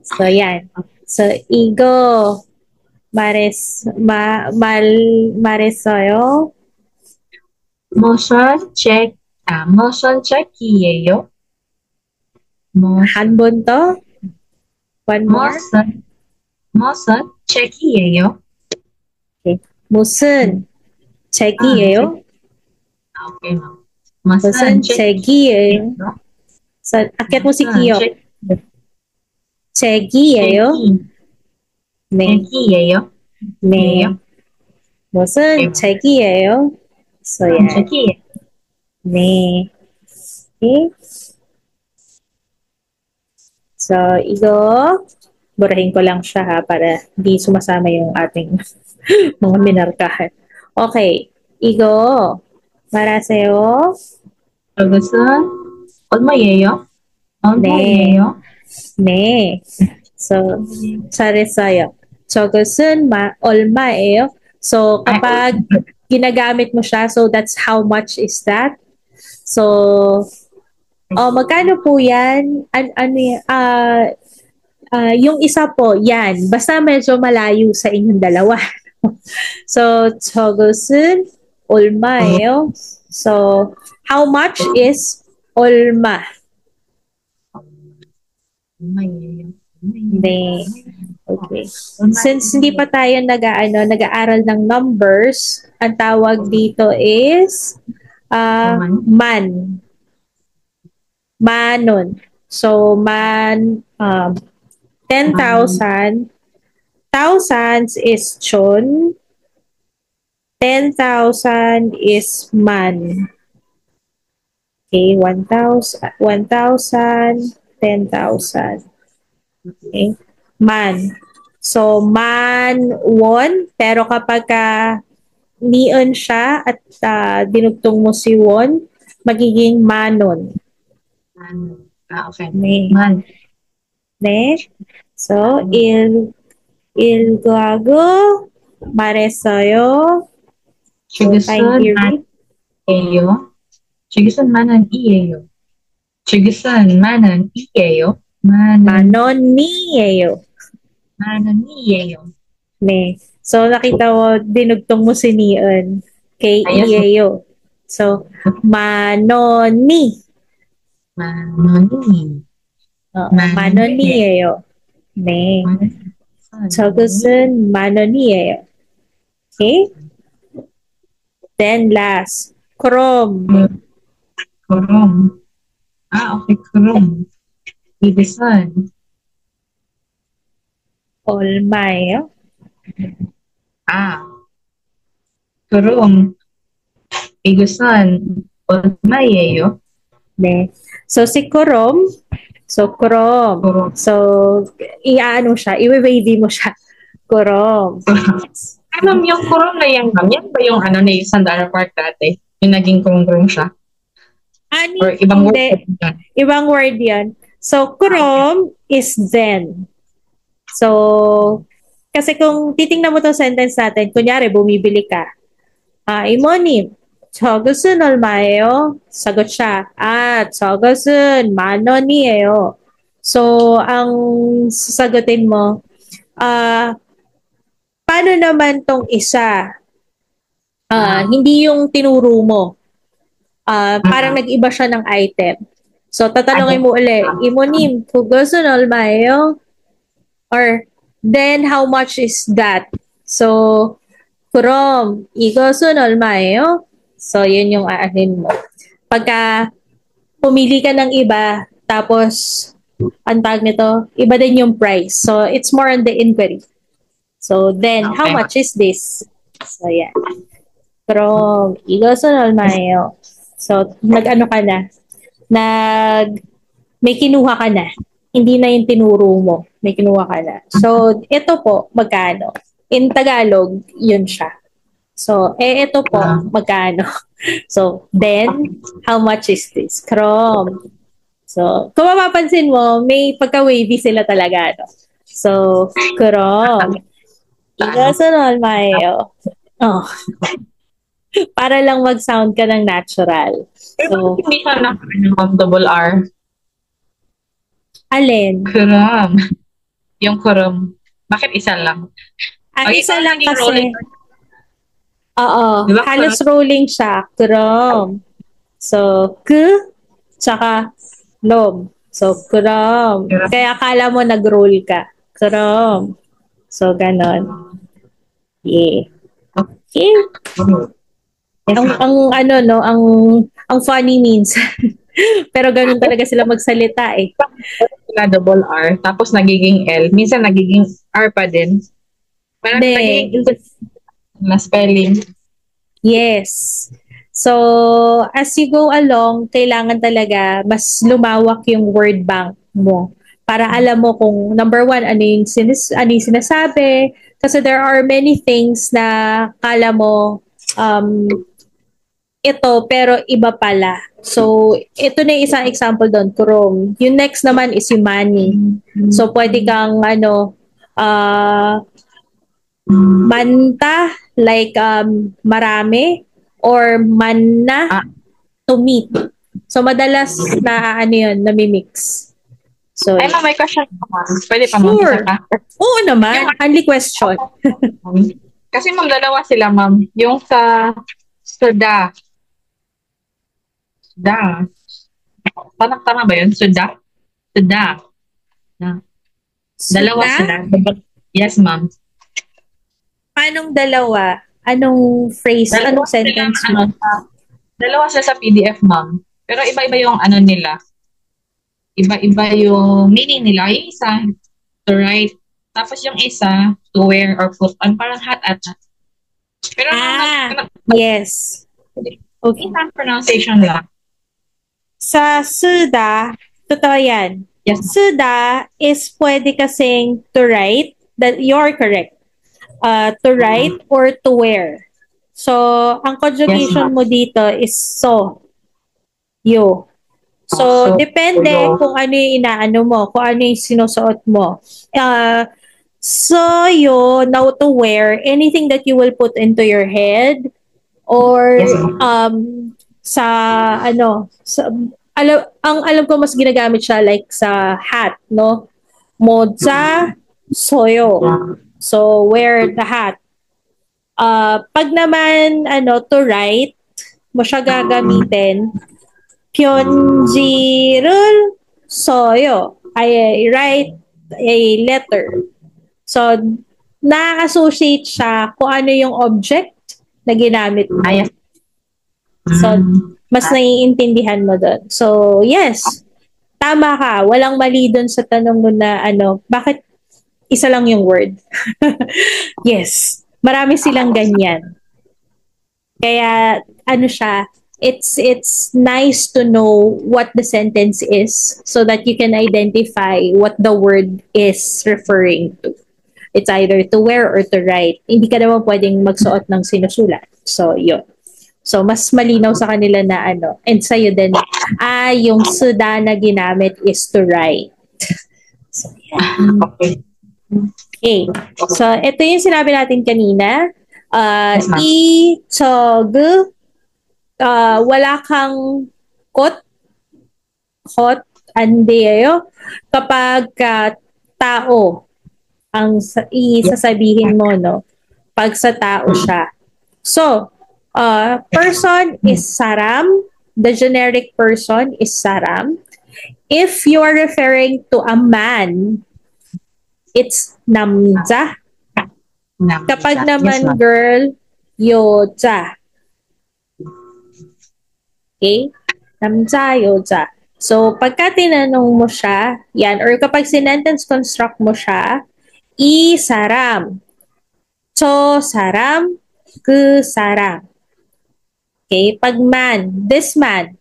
So, yan. So, igo. 말했어요. 무슨 책이에요? 한 번 더. One more. 무슨 책이에요? Okay. 무슨 책이에요? Okay. 무슨 책이에요? So, akyat mo si Kiyo. 책이에요? 네. 책이에요? 네. 무슨 책이에요? So, yan. 책이에요. 네. Okay. So, igo, burahin ko lang siya ha para hindi sumasama yung ating mga minarkahan. Okay. 이거 말하세요. 그것은 얼마예요? 얼마예요? 네. So, 잘했어요. 저것은 얼마예요? So, kapag ginagamit mo siya, so that's how much is that? So, magkano po yan? Yung isa po, yan. Basta medyo malayo sa inyong dalawa. So, 저것은 얼마예요? So, how much is 얼마? 네. Okay. Since hindi pa tayo nag-aaral ng numbers, ang tawag dito is man. Manon. So, 10,000. Thousands is chon. 10,000 is man. Okay, 1,000, 10,000. Okay, man. So, man, won. Pero kapag nion siya at dinugtong mo si won, magiging manon. Okay. Man. Ne? So, 일과고 말했어요. 지금은 만원이에요. 지금은 만원이에요. 지금은 만원이에요. 만원이에요. 만원이에요. 네. So, nakita mo, dinugtong mo si Nion. Kay iyeyo. So, manoni. 만원이. 만원이에요. 네. 저것은 만원이에요. Okay? Then last, 그럼. 그럼. Okay, 그럼. 이것은 얼마예요? 그럼 이것은 얼마예요? 네. So, si 그럼. So, 그럼. So, iaano siya, i-wavy mo siya. 그럼. Alam yung kurong na yan, ma'am, yan ba yung na sandaan part dati? Yung naging kurong siya? Or ibang word yan? Ibang word yan. So, 그럼 is then. So, kasi kung titingnan mo itong sentence natin, kunyari, bumibili ka. 이모님, 저것은 얼마예요? 사got siya. 저것은 만 원이에요. So, ang sasagutin mo, paano naman tong isa? Hindi yung tinuro mo. Parang nag-iba siya ng item. So, tatanungin mo ulit, 이모님, 그것은 얼마예요? Or, then how much is that? So, 그럼 이것은 얼마예요? So, yun yung aanin mo. Pagka pumili ka ng iba, tapos, ang tawag nito, iba din yung price. So, it's more on the inquiry. So, then, how Okay. much is this? So, yeah. From Igosunol Mayo. So, nag-ano ka na? May kinuha ka na. Hindi na yung tinuro mo. May kinuha ka na. So, ito po, magkano? In Tagalog, yun siya. So, ito po, magkano? So, then, how much is this? Krom. So, kung mapapansin mo, may pagka-wavy sila talaga, no? So, krom. Igasunol mayo. Oh. Para lang mag-sound ka ng natural. So, hindi siya na double R. Alin? Kuram. Yung kuram. Bakit isa lang? Isa lang kasi. Rolling. Oo. Diba, halos rolling siya. Krom. So, tsaka lom. So, krom. Kaya akala mo nag-roll ka. Krom. So, ganon. Yeah. Okay. Ang funny means. Pero ganun talaga sila magsalita eh. Sila double R, tapos nagiging L. Minsan nagiging R pa din. Parang nagiging na spelling. Yes. So, as you go along, kailangan talaga mas lumawak yung word bank mo. Para alam mo kung, number one, ano yung sinasabi. Kasi there are many things na kala mo, ito, pero iba pala. So, ito na yung isang example doon, Chrome. Yung next naman is yung money. So, pwede kang, manta, like, marami, or manna, to meet. So, madalas na, namimix. So, ay, may question pa. Pwede pa sure. Ka? Oo naman. Only question. Kasi dalawa sila, ma'am. Yung sa Suda. Suda. Tama ba yun? Suda? Suda. Dalawa sila. Yes, ma'am. Anong dalawa? Anong phrase? Anong sentence? Dalawa sila sa PDF, ma'am. Pero iba-iba yung nila. Iba-iba yung meaning nila. Yung isa, to write. Tapos yung isa, to wear or put on. Parang hat at hat. Pero yes. Okay. Pronunciation lang. Sa Suda, totoo yan. Yes. Suda is pwede kasing to write. That you're correct. To write or to wear. So, ang conjugation mo dito is so. Yo. So, depende kung ano yung inaano mo, kung ano yung sinusuot mo. So, now to wear, anything that you will put into your head or alam ko mas ginagamit siya like sa hat, no? Moza, soyo. So, wear the hat. Pag naman, to write, mo siya gagamitin, Pyonjirul soyo. I write a letter. So, na-associate siya kung ano yung object na ginamit mo. So, mas naiintindihan mo doon. So, yes. Tama ka. Walang mali doon sa tanong mo na bakit isa lang yung word? Yes. Marami silang ganyan. Kaya, siya, it's nice to know what the sentence is so that you can identify what the word is referring to. It's either to wear or to write. Hindi ka naman pwedeng magsuot ng sinusulat. So, yun. So, mas malinaw sa kanila na and sa'yo din, yung suda na ginamit is to write. So, yeah. Okay. So, ito yung sinabi natin kanina. I-chog, wala kang kot, andeyo, kapag tao ang isasabihin mo, no? Pag sa tao siya. So, person is saram. The generic person is saram. If you are referring to a man, it's namja. Kapag naman girl, yoja. Okay? Namja, yoja. So, pagka tinanong mo siya, yan, or kapag sinentence construct mo siya, 이 사람, 저 사람, 그 사람. Okay? Pag man, this man,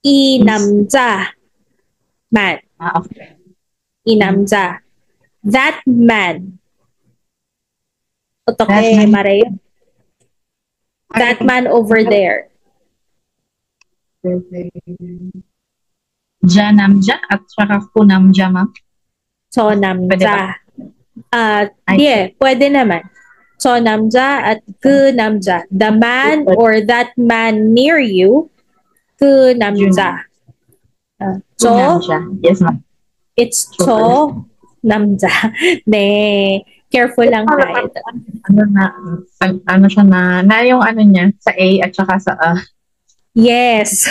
이 남자, man, Okay. 이 남자. That man, That otoke, man. Mario. That man over there. Ja namja at saka ku namja, ma'am. So, Pwede namja. ba? Yeah, pwede naman. So, namja at 그 남자. The man or that man near you, 그 남자. Ku So, namja. Yes, ma'am. it's 저 남자. 네. Careful lang tayo. Ano na, ano siya na yung ano niya, sa A at saka sa A. Yes.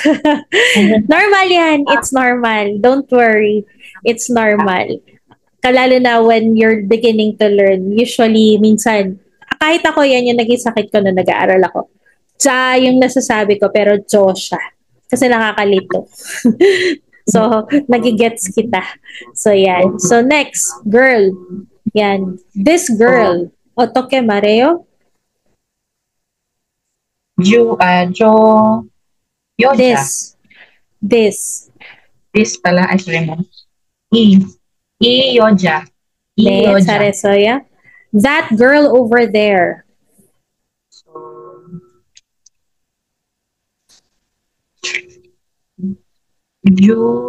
Normal yan. It's normal. Don't worry. It's normal. Kalalo na when you're beginning to learn. Usually, minsan, kahit ako yan yung naging sakit ko nung nag-aaral ako. Sa yung nasasabi ko, pero Jo siya. Kasi nakakalito. So, nagigets kita. So, yan. So, next, girl. Yan. This girl. Otoke Mareo. Jo, Yoja. This. This pala, ay sorry mo. Yoja. Ne, Yoja. Saresoya. That girl over there. So,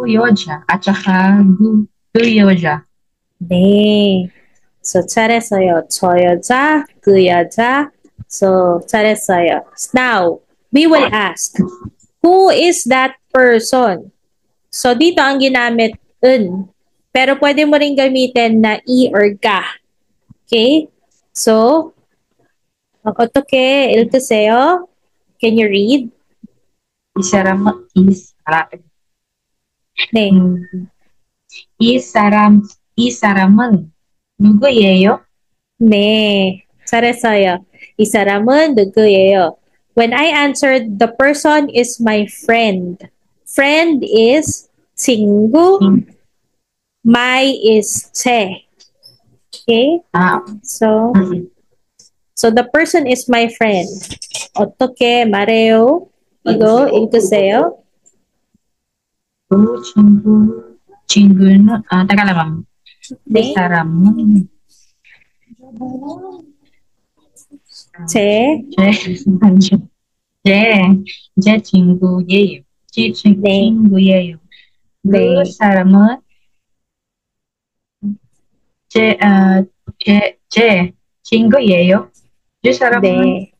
Yoja. At saka Yoja. 네. So, 잘했어요. 저 여자, 그 여자. So, 잘했어요. Now, we will ask, who is that person? So, dito ang ginamit, un. Pero pwede mo rin gamitin na i or ga. Okay? So, 어떻게 읽으세요? Can you read? 네. 이 사람은 누구예요? 네. 잘했어요. 이 사람은 누구예요? When I answered, the person is my friend. Friend is 친구. My is 제. Okay? So the person is my friend. 어떻게 말해요? 이거 읽으세요. 친구는, teka lang ma'am. 네. 사람은 제 친구예요. 친구예요. 네. 그 사람은 제 친구예요. 그 사람은 네.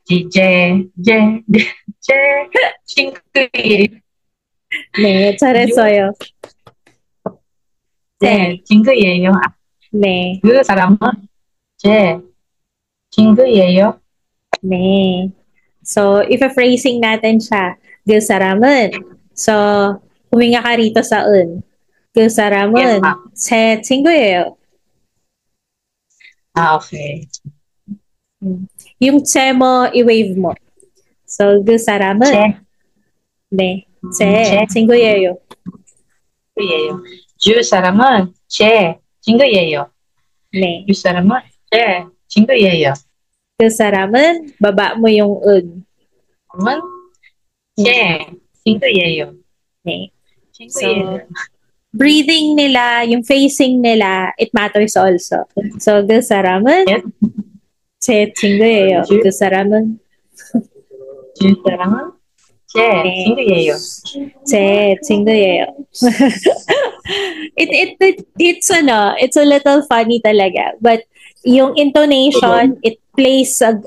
제 친구예요. 네, 잘했어요. 제 친구예요. 네. 그 사람은 제 친구예요. 네. So, if-phrasing natin siya. 그 사람은. So, huminga ka rito sa un. 그 사람은 제 친구예요. Okay. Yung 제 mo, i-wave mo. So, 그 사람은 네. 제 친구예요. 주 사람은 제 친구예요. 네. 주 사람은 제 친구예요. 그 사람은 baba mo yung un. 사람은 제 친구예요. 네. 친구예요. So, breathing nila, yung facing nila, it matters also. So, 그 사람은 제 친구예요. 그 사람은 주 사람은 제 친구예요. 제 친구예요. It's it's a little funny talaga, but yung intonation, it plays a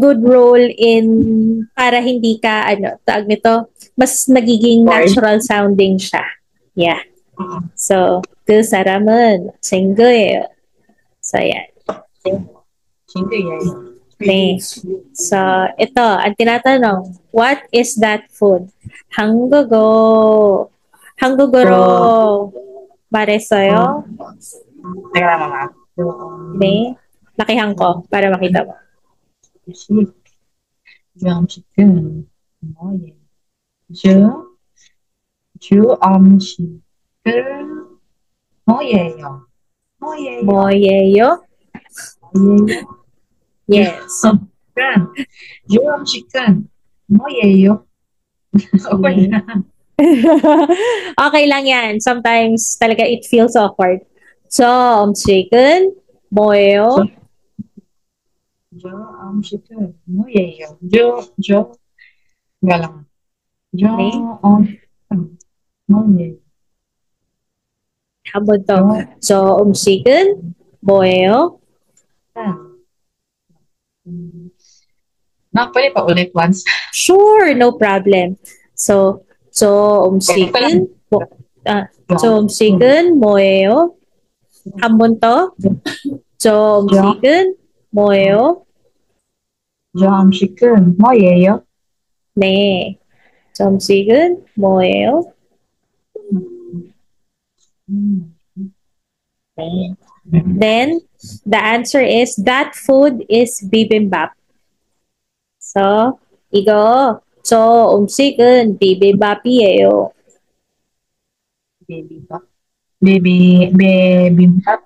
good role in para hindi ka tawag nito, mas nagiging natural sounding siya. Yeah. So, 그 사람은 친구예요. So, yan. 친구예요. 네. So, ito, ang tinatanong, what is that food? 한국어. 한국어로 말했어요? Teka lang, mama. 네. Lakihan ko para makita mo. Yung chicken. 뭐예요? 주, 주 음식은 뭐예요? 뭐예요? 뭐예요? 뭐예요? 주 Yes. 음식은, 주 음식은 뭐예요? Okay Okay. na. Okay lang yan. Sometimes talaga it feels awkward. So, chicken, So, 뭐예요? 주 음식은 뭐예요? galang. 주 네. 음식은 뭐예요? 한 번 더. 주 So, chicken, 뭐예요? 음, pwede pa ulit once. Sure, no problem. So, Ito lang. chicken, ah, so, 주, chicken, 뭐예요? 한 번 더. So, 주, chicken, 뭐예요? 주 음식은 뭐예요? 네. 점식은 뭐예요? 음, 네. Then, the answer is that food is bibimbap. So, 이거 저 음식은 비빔밥이에요. bibimbap. Bibimbap. Bibimbap.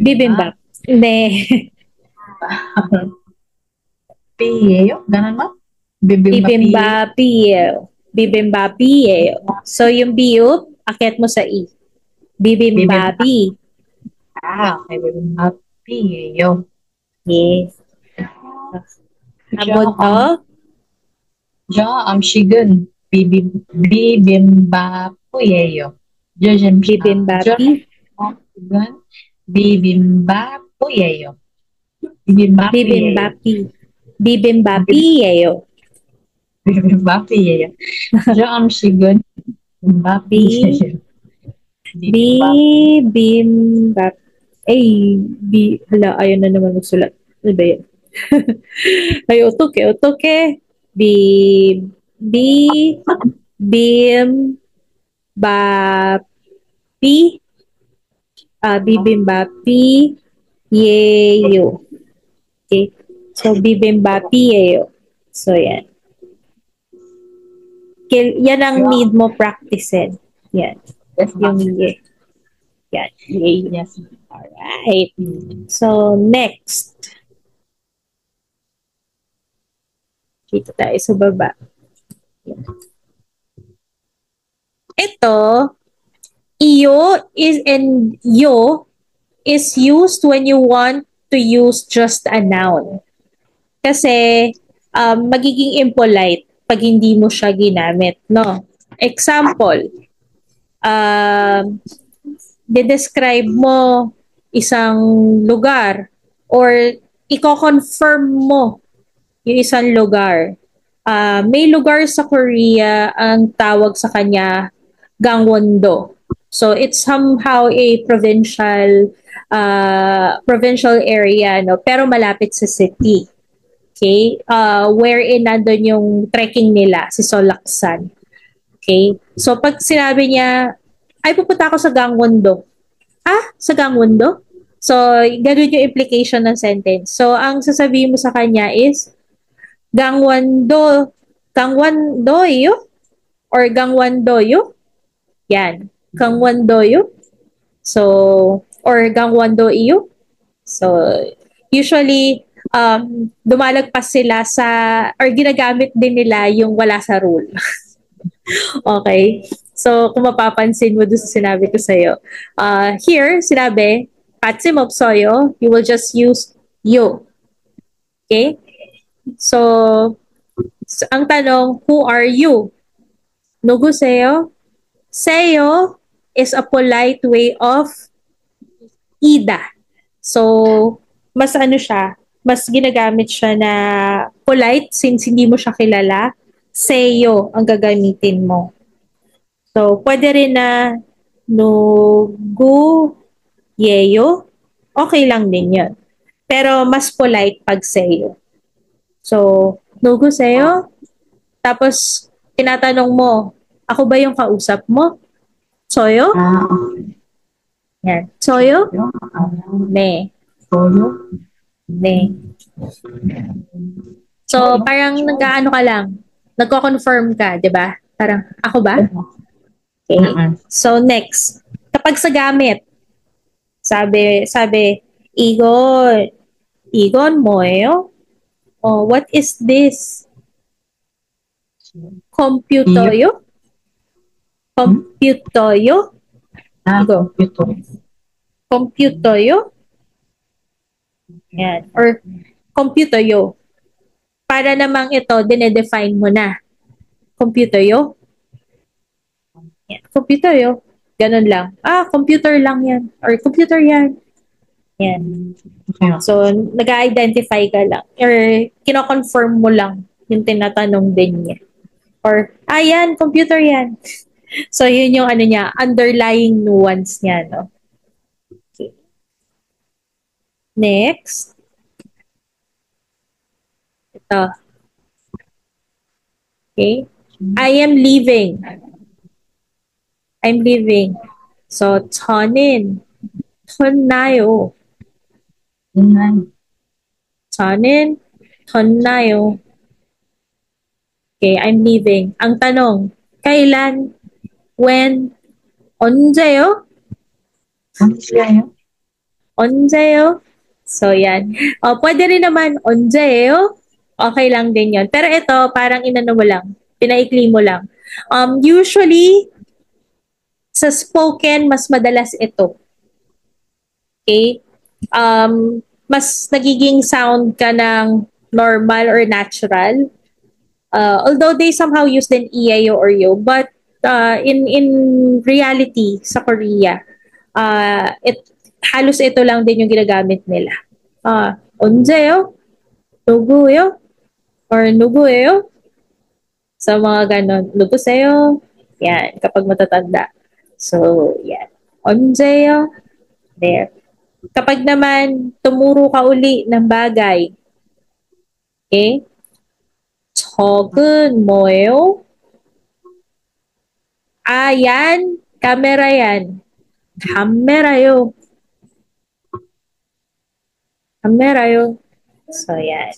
비빔밥. 네. Piyeyo? Ganun ba? Bibimbap piyeyo? 비빔밥이에요. 비빔밥이에요. So, yung biyup, akit mo sa i. Bibimbap. 비빔밥이. Okay. Bibimbap piyeyo. Yes. Jo, Habon to. jo, shigun. Bibimbap piyeyo. Jo, jo, Bibimbapi. shigun. Bibimbap piyeyo. Bibimbap piyeyo. Bibimbapi. Bibimbapi예요. Bibimbap piyeyo. Jo, shigun. Bibimbap piyeyo. Bibimbap. Bibimbap. Ay, hala, ayaw na naman magsulat. Ano ba yun? Ay, utok eh. Bi, bi, bim, bapi, bibimbapi, yeyo. Okay. So, bibimbapi예요. So, yan. Yan ang Jo, need mo practicein. Yan. yes, Yung ma'am. ye. Yan. Yeyo. Yes. Alright. So, next. Dito tayo sa baba. Ito, yo is used when you want to use just a noun. Kasi, magiging impolite pag hindi mo siya ginamit, no? Example, de-describe mo isang lugar or i-confirm mo yung isang lugar. May lugar sa Korea ang tawag sa kanya Gangwon-do. So it's somehow a provincial area, no, pero malapit sa city. Okay? Wherein nandun yung trekking nila, si Solaksan. Okay? So pag sinabi niya, ay pupunta ako sa Gangwon-do. Sa Gangwon-do? So, ganun yung implication ng sentence. So, ang sasabihin mo sa kanya is, Gangwon-do, Gangwon-do-yo? Or Gangwon-do-yo? Yan. Gangwon-do-yo? So, or Gangwon-do-iyo? So, usually, dumalagpas sila sa, or ginagamit din nila yung wala sa rule. Okay? So, kung mapapansin mo doon sa sinabi ko sa'yo. Here, sinabi, Patsim Opsoyo, you will just use you. Okay? So, ang tanong, who are you? Nuguseyo? Seyo is a polite way of ida. So, mas ano siya, mas ginagamit siya na polite since hindi mo siya kilala. Seyo ang gagamitin mo. So, pwede rin na nugu yeyo. Okay lang din yun. Pero mas polite pag seyo. So, nugu seyo. Tapos, tinatanong mo, ako ba yung kausap mo? Soyo? Okay. Yan. Soyo? Ne. Toyo. Ne. So, parang nag-ano ka lang. Nagko-confirm ka, di ba? Parang, ako ba? Okay. So, next. Kapag sa gamit, sabi, 이건 뭐예요? What is this? 컴퓨터요? 컴퓨터요? 이거. 컴퓨터요? Yan. Or computeryo. Para namang ito, dinedefine mo na. Computeryo? Yan. Computeryo. Ganun lang. Computer lang yan. Or computer yan. Yan. So, nag-identify ka lang. Or kino-confirm mo lang yung tinatanong din niya. Or, yan, computer yan. So, yun yung ano niya, underlying nuance niya, no? Okay. Next. Ito. Okay. I am leaving. I'm leaving. So, 저는 떴나요. 저는 떴나요. Okay, I'm leaving. Ang tanong, kailan? When? 언제요? 언제요? So, yan. Pwede rin naman, 언제예요? Okay lang din yon. Pero ito, parang inano mo lang. Pinaikli mo lang. Usually, sa spoken, mas madalas ito. Okay? Mas nagiging sound ka ng normal or natural. Although they somehow use din iyayo or yo. But in reality, sa Korea, halos ito lang din yung ginagamit nila. 언제요? 누구요? Or 누구예요? Sa mga ganon. 누구세요? Yan, kapag matatanda. So, yan. 언제요? There. Kapag naman tumuro ka uli ng bagay. Okay? 적은 뭐예요? Yan. Camera yan. Camera요. Camera요. So, yan.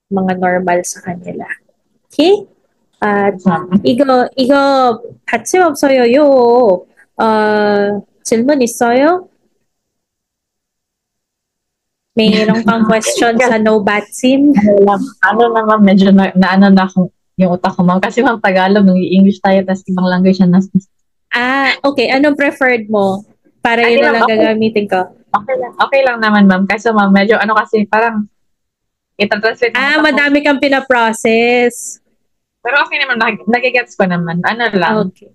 Mga normal sa kanila. Okay? 이거 받침 없어요요. 질문 있어요? Mayroon kang question sa no batsim? Ano naman, medyo naano na akong yung utak ko, ma'am. Kasi ma'am, Tagalog, nung English tayo, tapos ibang language na okay. Anong preferred mo? Para yun na lang gagamitin ko. Okay lang naman, ma'am. Kasi ma'am, medyo ano kasi, parang itatranslate. Madami kang pinaprocess. Pero okay naman, nagigets ko naman. Ano lang. Okay.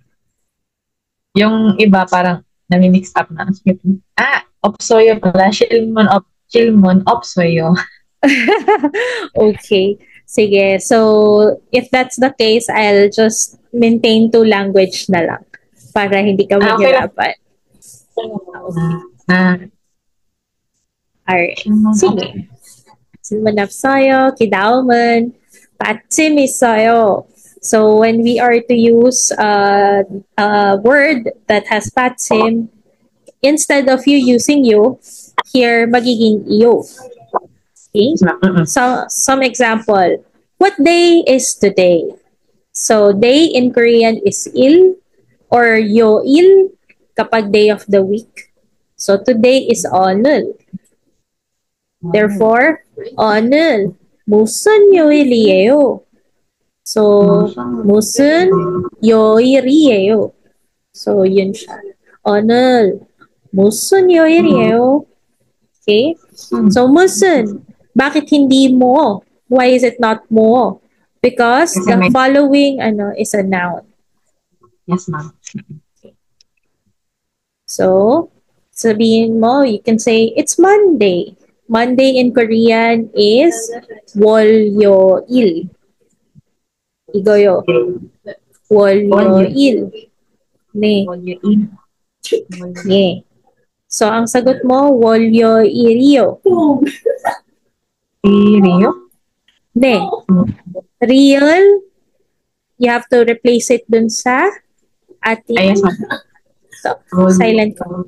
Yung iba, parang nami-mix up na. Opsoyo pala. Shilmon, opsoyo. Okay. Sige. So, if that's the case, I'll just maintain 2 language na lang. Para hindi ka mahirapan. Alright. Sige. 질문 없어요. 기다음은 받침 있어요. So when we are to use a word that has 받침, instead of you using you, here magiging iyo. Okay? So some example. What day is today? So day in Korean is il or yoil kapag day of the week. So today is 오늘. Therefore, 오늘 무슨 요일이에요? So, 무슨 요일이에요? So, yun siya. 오늘 무슨 요일이에요? Okay? So, 무슨. Bakit hindi mo? Why is it not mo? Because the following is a noun. Yes, ma'am. So, sabihin mo, you can say, it's Monday. Monday in Korean is 월요일. 이거요. 월요일. 네. 예. So, ang sagot mo, 월요일이요. Rio? 네. Real, you have to replace it dun sa ating. Yes, ma'am. So, silent ko.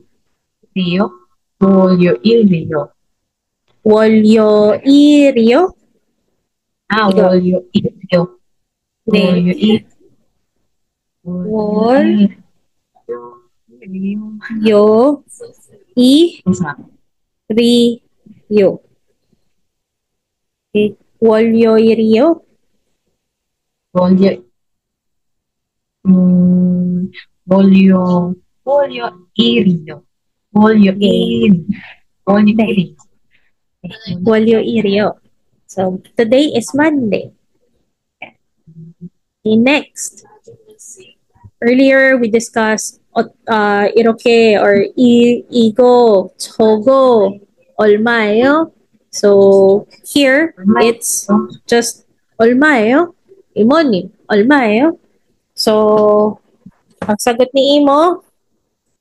Rio? 월요일이요. 월요일이요? 월요일이요. 네. Will you eat? 월, you? 요, 이, Yes, ma'am. 리, 요. Okay. 월요일이요. Will you, mm, will you eat? Will you 네. eat? Will you 네. eat? 월요일이요. So, today is Monday. Okay, next. Earlier, we discussed 이렇게 or 이거, 저거, 얼마예요? So, here, it's just 얼마예요? 이모님, 얼마예요? So, ang sagot ni Imo,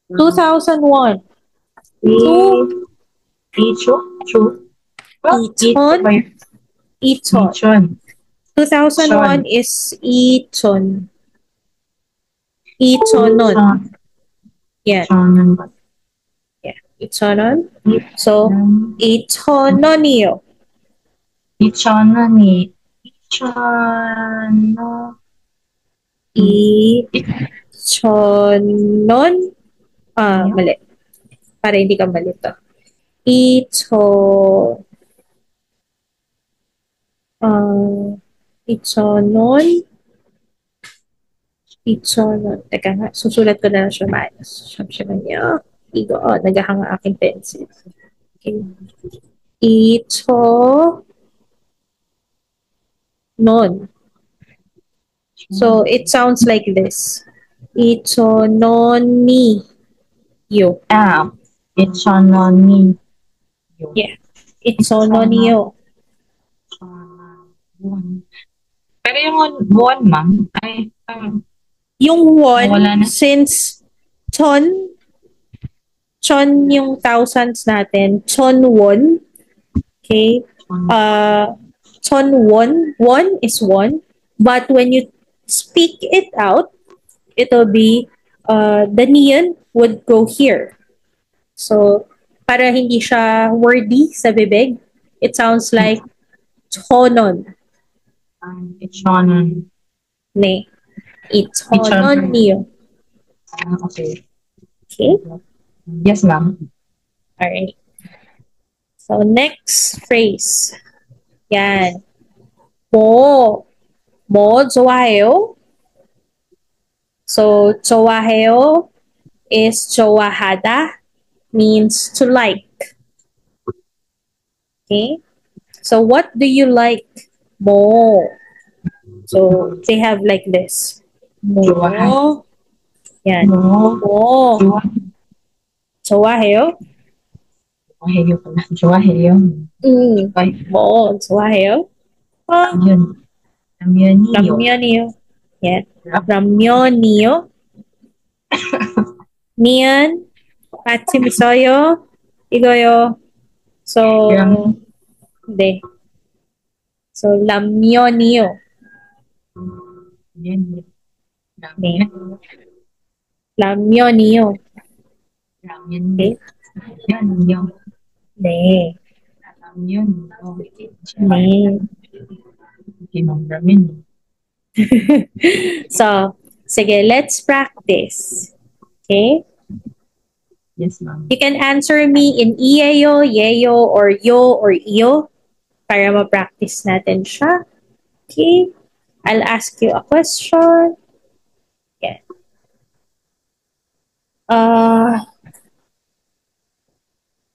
2001. Two, Icho? Chu? 이천, 이천. Ichon. 2001 is 이천. 이천원. Ichon. Yeah, Ichonon. yeah. 이천원. So, 이천원이요. Ichononi. Ichono. 이천원. Mali. Para hindi ka malito. 이천, 이천원. 이천원. Teka nga, susulat ko na lang siya maayos. 잠시만요. 이거, naghahang ang aking pencil. Okay. 이천원. So, it sounds like this. 이천원이요. Ichononi. Yeah. 이천원이요. Pero yung won, ma'am, ay, Yung wala won, na. since chon yung thousands natin, chon won, okay? Chon won is won, but when you speak it out, it'll be, the niyan would go here. So, para hindi siya wordy sa bibig, it sounds like chonon. Ichonon. Ne. Ichonon niyo. Okay. Okay? Yes, ma'am. Alright. So, next phrase. Yan. Mo. Mo 좋아해요? So, 좋아해요 is 좋아하다, means to like. Okay? So, what do you like? Mo. So, they have like this. Mo. Yan. No. Mo. 좋아해요? Jowaheyo pala. Jowaheyo. Okay. Mo. 좋아해요? Yun. Ramyoniyo. ramyeon이요. Yan. ramyeon이요. Niyan. 같이 있어요. 이거요. So, 네. So, ramyeon이요. Yan. 네. ramyeon이요. Ramyun. Okay. Ramyun. 네. Ramyun. 네. Okay, ma'am. Ramyun. So, sige, let's practice. Okay? Yes, ma'am. You can answer me in iyeyo, yeyo, or yo, or iyo para ma-practice natin siya. Okay? I'll ask you a question. Yeah.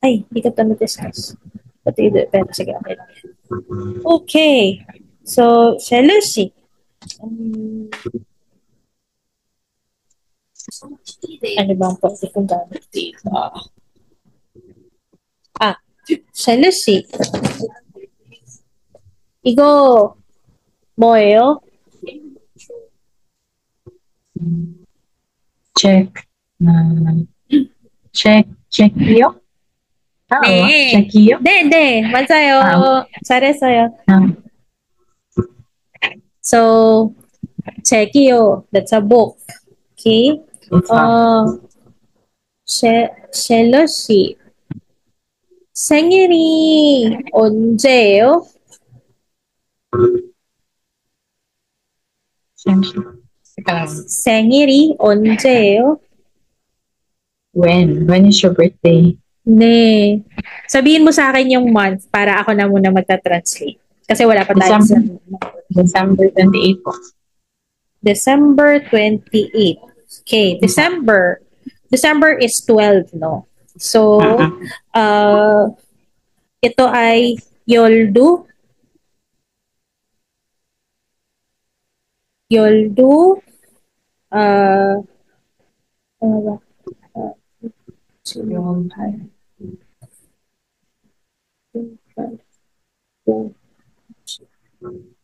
Ay, hindi ka ito na-discuss. Pati ito, pero sige, okay lang. Okay. So, Lucy. Ano bang pwede kong gamit dito? Lucy. 이거 뭐예요? Check. Check이요? 네. check이요? 네. 맞아요. 잘했어요. So, 책이요. That's a book. Okay? 셀러씨. 생일이 언제예요? Teka lang. 생일이 언제예요? When? When is your birthday? 네. Sabihin mo sa akin yung month para ako na muna magta-translate. Kasi wala pa tayo sa December 28 po. December 28. Okay, December. December is 12, no? So, ito ay Yoldu. Yoldu. Ano ba?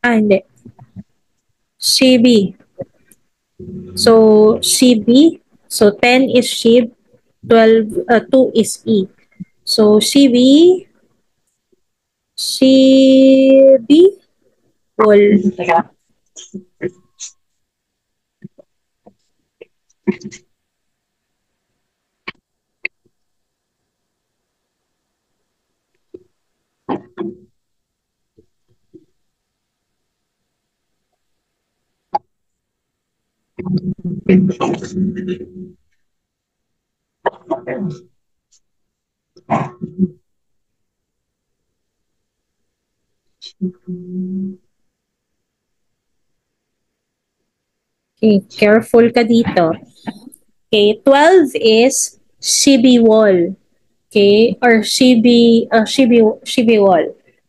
Hindi. Shibi. So, Shibi. So, 10 is Shib. 2 is E. So, Shibi. Shibi. Wol. Okay, careful ka dito. Okay, 12 is Shibiwol. Okay, or Shibiwol.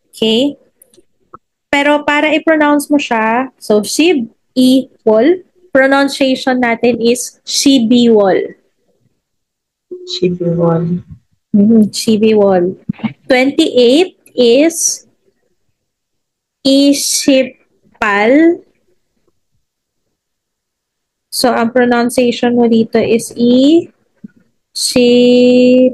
Okay? Pero para i-pronounce mo siya, so Shib-i-wol, pronunciation natin is Shibiwol. Shibiwol. Shibiwol. 28 is Ishipal. So, ang pronunciation mo dito is Shiparil.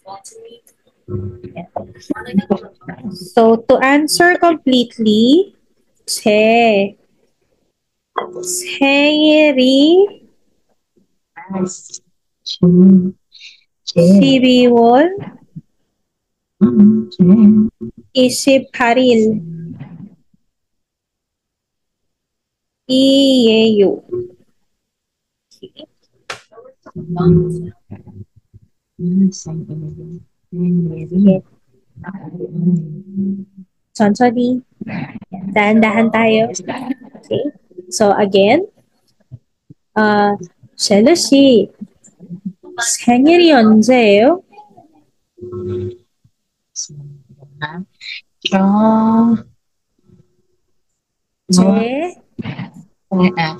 Okay. So, to answer completely, Che. Cheri. Shibiwol. Ishiparil. Iyeyo. 천천히. Dahan-dahan tayo. Okay. So again, 셀러 씨 생일이 언제예요?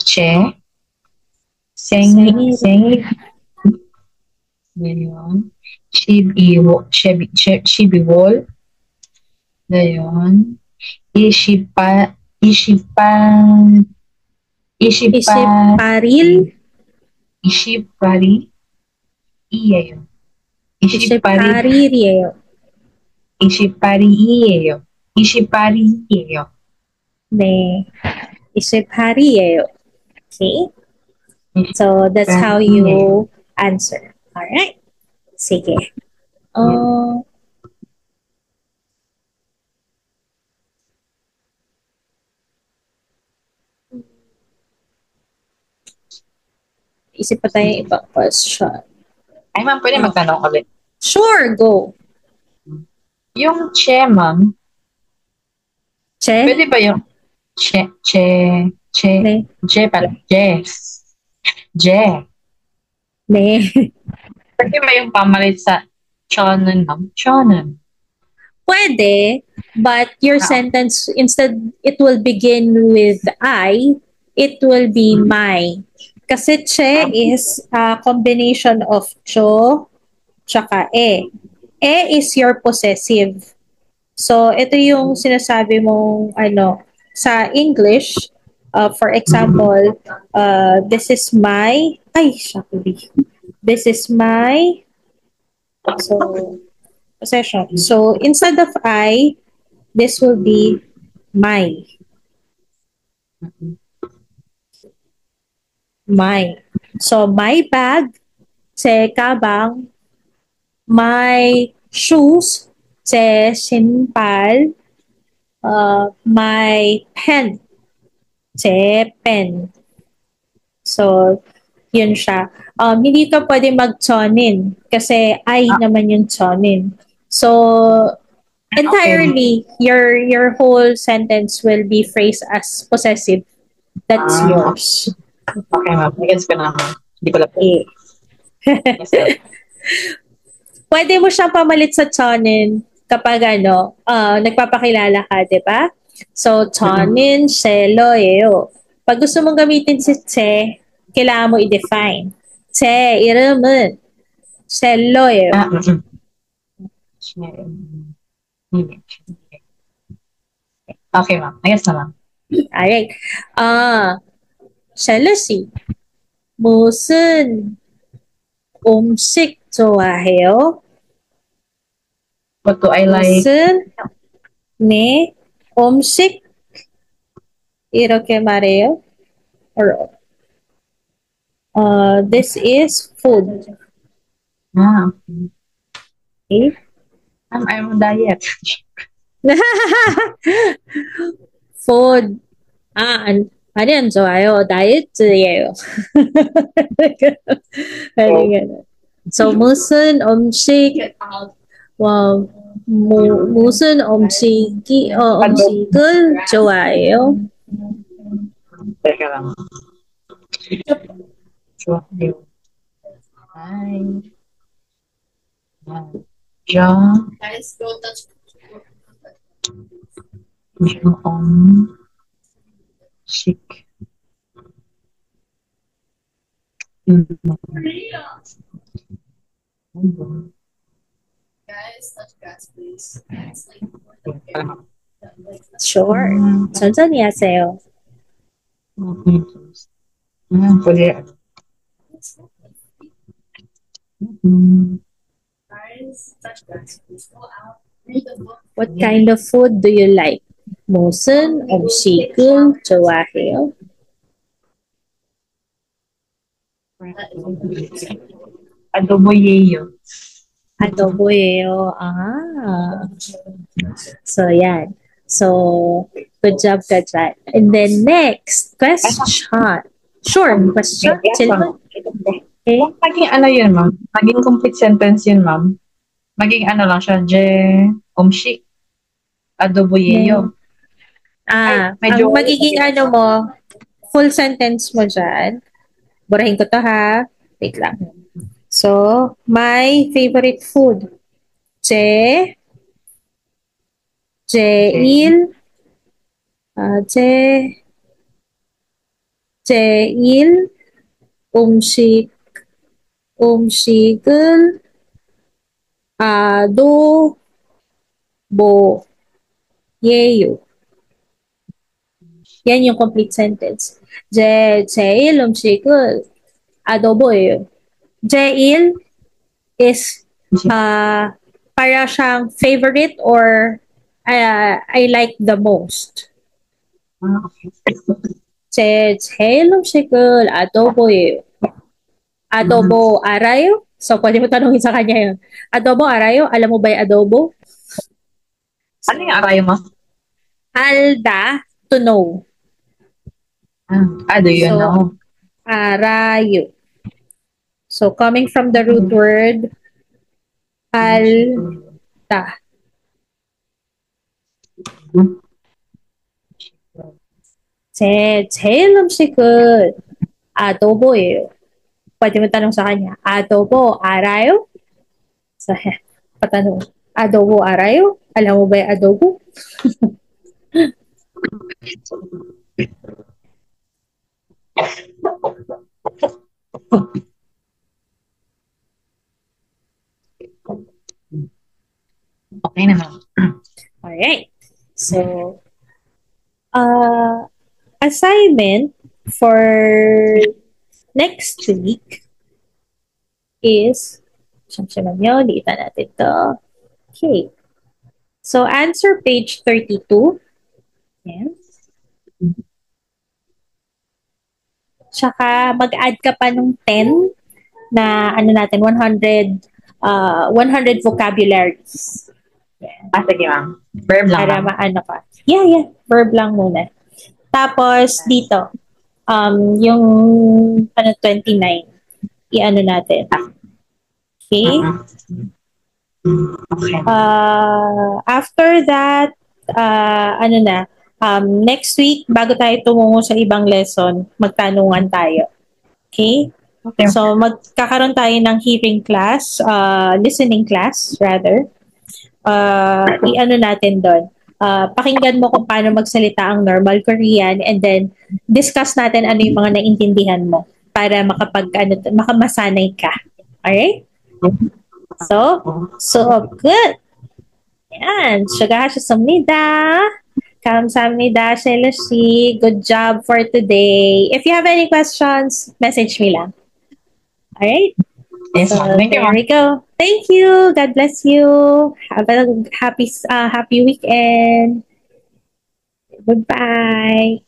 Che. 생일. Ngayon. Shibiwol. Ngayon. Ishiparil. Ishipari예요. Ishipar이에요. Ishipari예요. 네. Ishipar이에요. Okay? So, that's how you answer. Alright? Sige. Isip pa tayo ibang question. Ay, ma'am, pwede magtanong ulit. Sure, go. Yung che, ma'am. Che? Pwede ba yung che, pala. Je. Ne. Pwede ba yung pamalit sa chonen, ma'am? Chonen. Pwede, but your sentence, instead it will begin with I, it will be my. Kasi che is a combination of cho, tsaka e. E is your possessive. So, ito yung sinasabi mong, sa English, for example, this is my, this is my, so, possession. So, instead of I, this will be my. My. So, my bag, 제 가방, my shoes, 제 신발, my pen, 제 pen. So, yun siya. Hindi ka pwede mag-chonin kasi I naman yung chonin. So, entirely, your whole sentence will be phrased as possessive. That's yours. Okay, ma'am. Nagets ko na, ma'am. Hindi ko lang. Eh. Yes, ma'am. Pwede mo siyang pamalit sa chonin kapag nagpapakilala ka, di ba? So, chonin, 셀러예요. Pag gusto mong gamitin si 제, kailangan mo i-define. 제 이름은 셀러예요. Okay, ma'am. Nagets na, ma'am. Alright. 셀러 씨, 무슨 음식 좋아해요? What do I like? 무슨 네 음식 이렇게 말해요. Or this is food. Okay. I'm on diet. food. 말이 안 좋아요. 다이어트예요. So 무슨 음식 무슨 음식을 좋아해요? Teka lang. 좋아해요. Hi. John. Guys, go touch. Sick. Guys, touch grass, please. It's like Sure. 천천히 하세요. Pwede. guys, touch grass, please. Go out. Read the book. What kind of food do you like? 무슨 음식을 좋아해요? Adoboyeyo. Adobo예요. So, yan. So, good job ka dyan. And then, next question. Sure, question. Okay. Maging ano yun, ma'am? Maging complete sentence yun, ma'am. Maging ano lang siya, umshi. Adoboyeyo. Medyo ang magiging ano mo, full sentence mo dyan. Burahin ko to ha. Wait lang. So, my favorite food. 제일 제일 음식을 adobo예요. yan yung complete sentence. 제일 음식은 adobo예요. 제일 is para siyang favorite or I like the most. 제일 음식은 adobo예요. Adobo 알아요? So, pwede mo tanongin sa kanya yun. Adobo 알아요? Alam mo ba yung adobo? Ano yung arayo mo? Alda, to know. Do you know? Arayo. So, coming from the root word, alda. 제일 음식은 adobo예요. Pwede mo tanong sa kanya, adobo 알아요? So, patanong, adobo 알아요? Alam mo ba yung adobo? Okay naman. Alright. So, assignment for next week is, liitan natin to. Okay. So, answer page 32. Yan. Tsaka, mag-add ka pa nung 10 na, 100 vocabularies. Sige, ma'am. Verb lang, Para ma'am. maano ka. Yeah. Verb lang muna. Tapos, dito, yung 29, i-ano natin. Okay? Okay. After that, next week, bago tayo tumungo sa ibang lesson, magtanungan tayo. Okay? Okay. So, magkakaroon tayo ng hearing class, listening class, rather. I-ano natin doon. Pakinggan mo kung paano magsalita ang normal Korean and then discuss natin ano yung mga naintindihan mo para makamasanay ka. Alright? So good. Yan. 수고하셨습니다. 감사합니다, Sheloshi. Good job for today. If you have any questions, message me lang. Alright? Yes, So, ma'am. Thank you, there ma'am. we go. Thank you. God bless you. Have a happy weekend. Goodbye.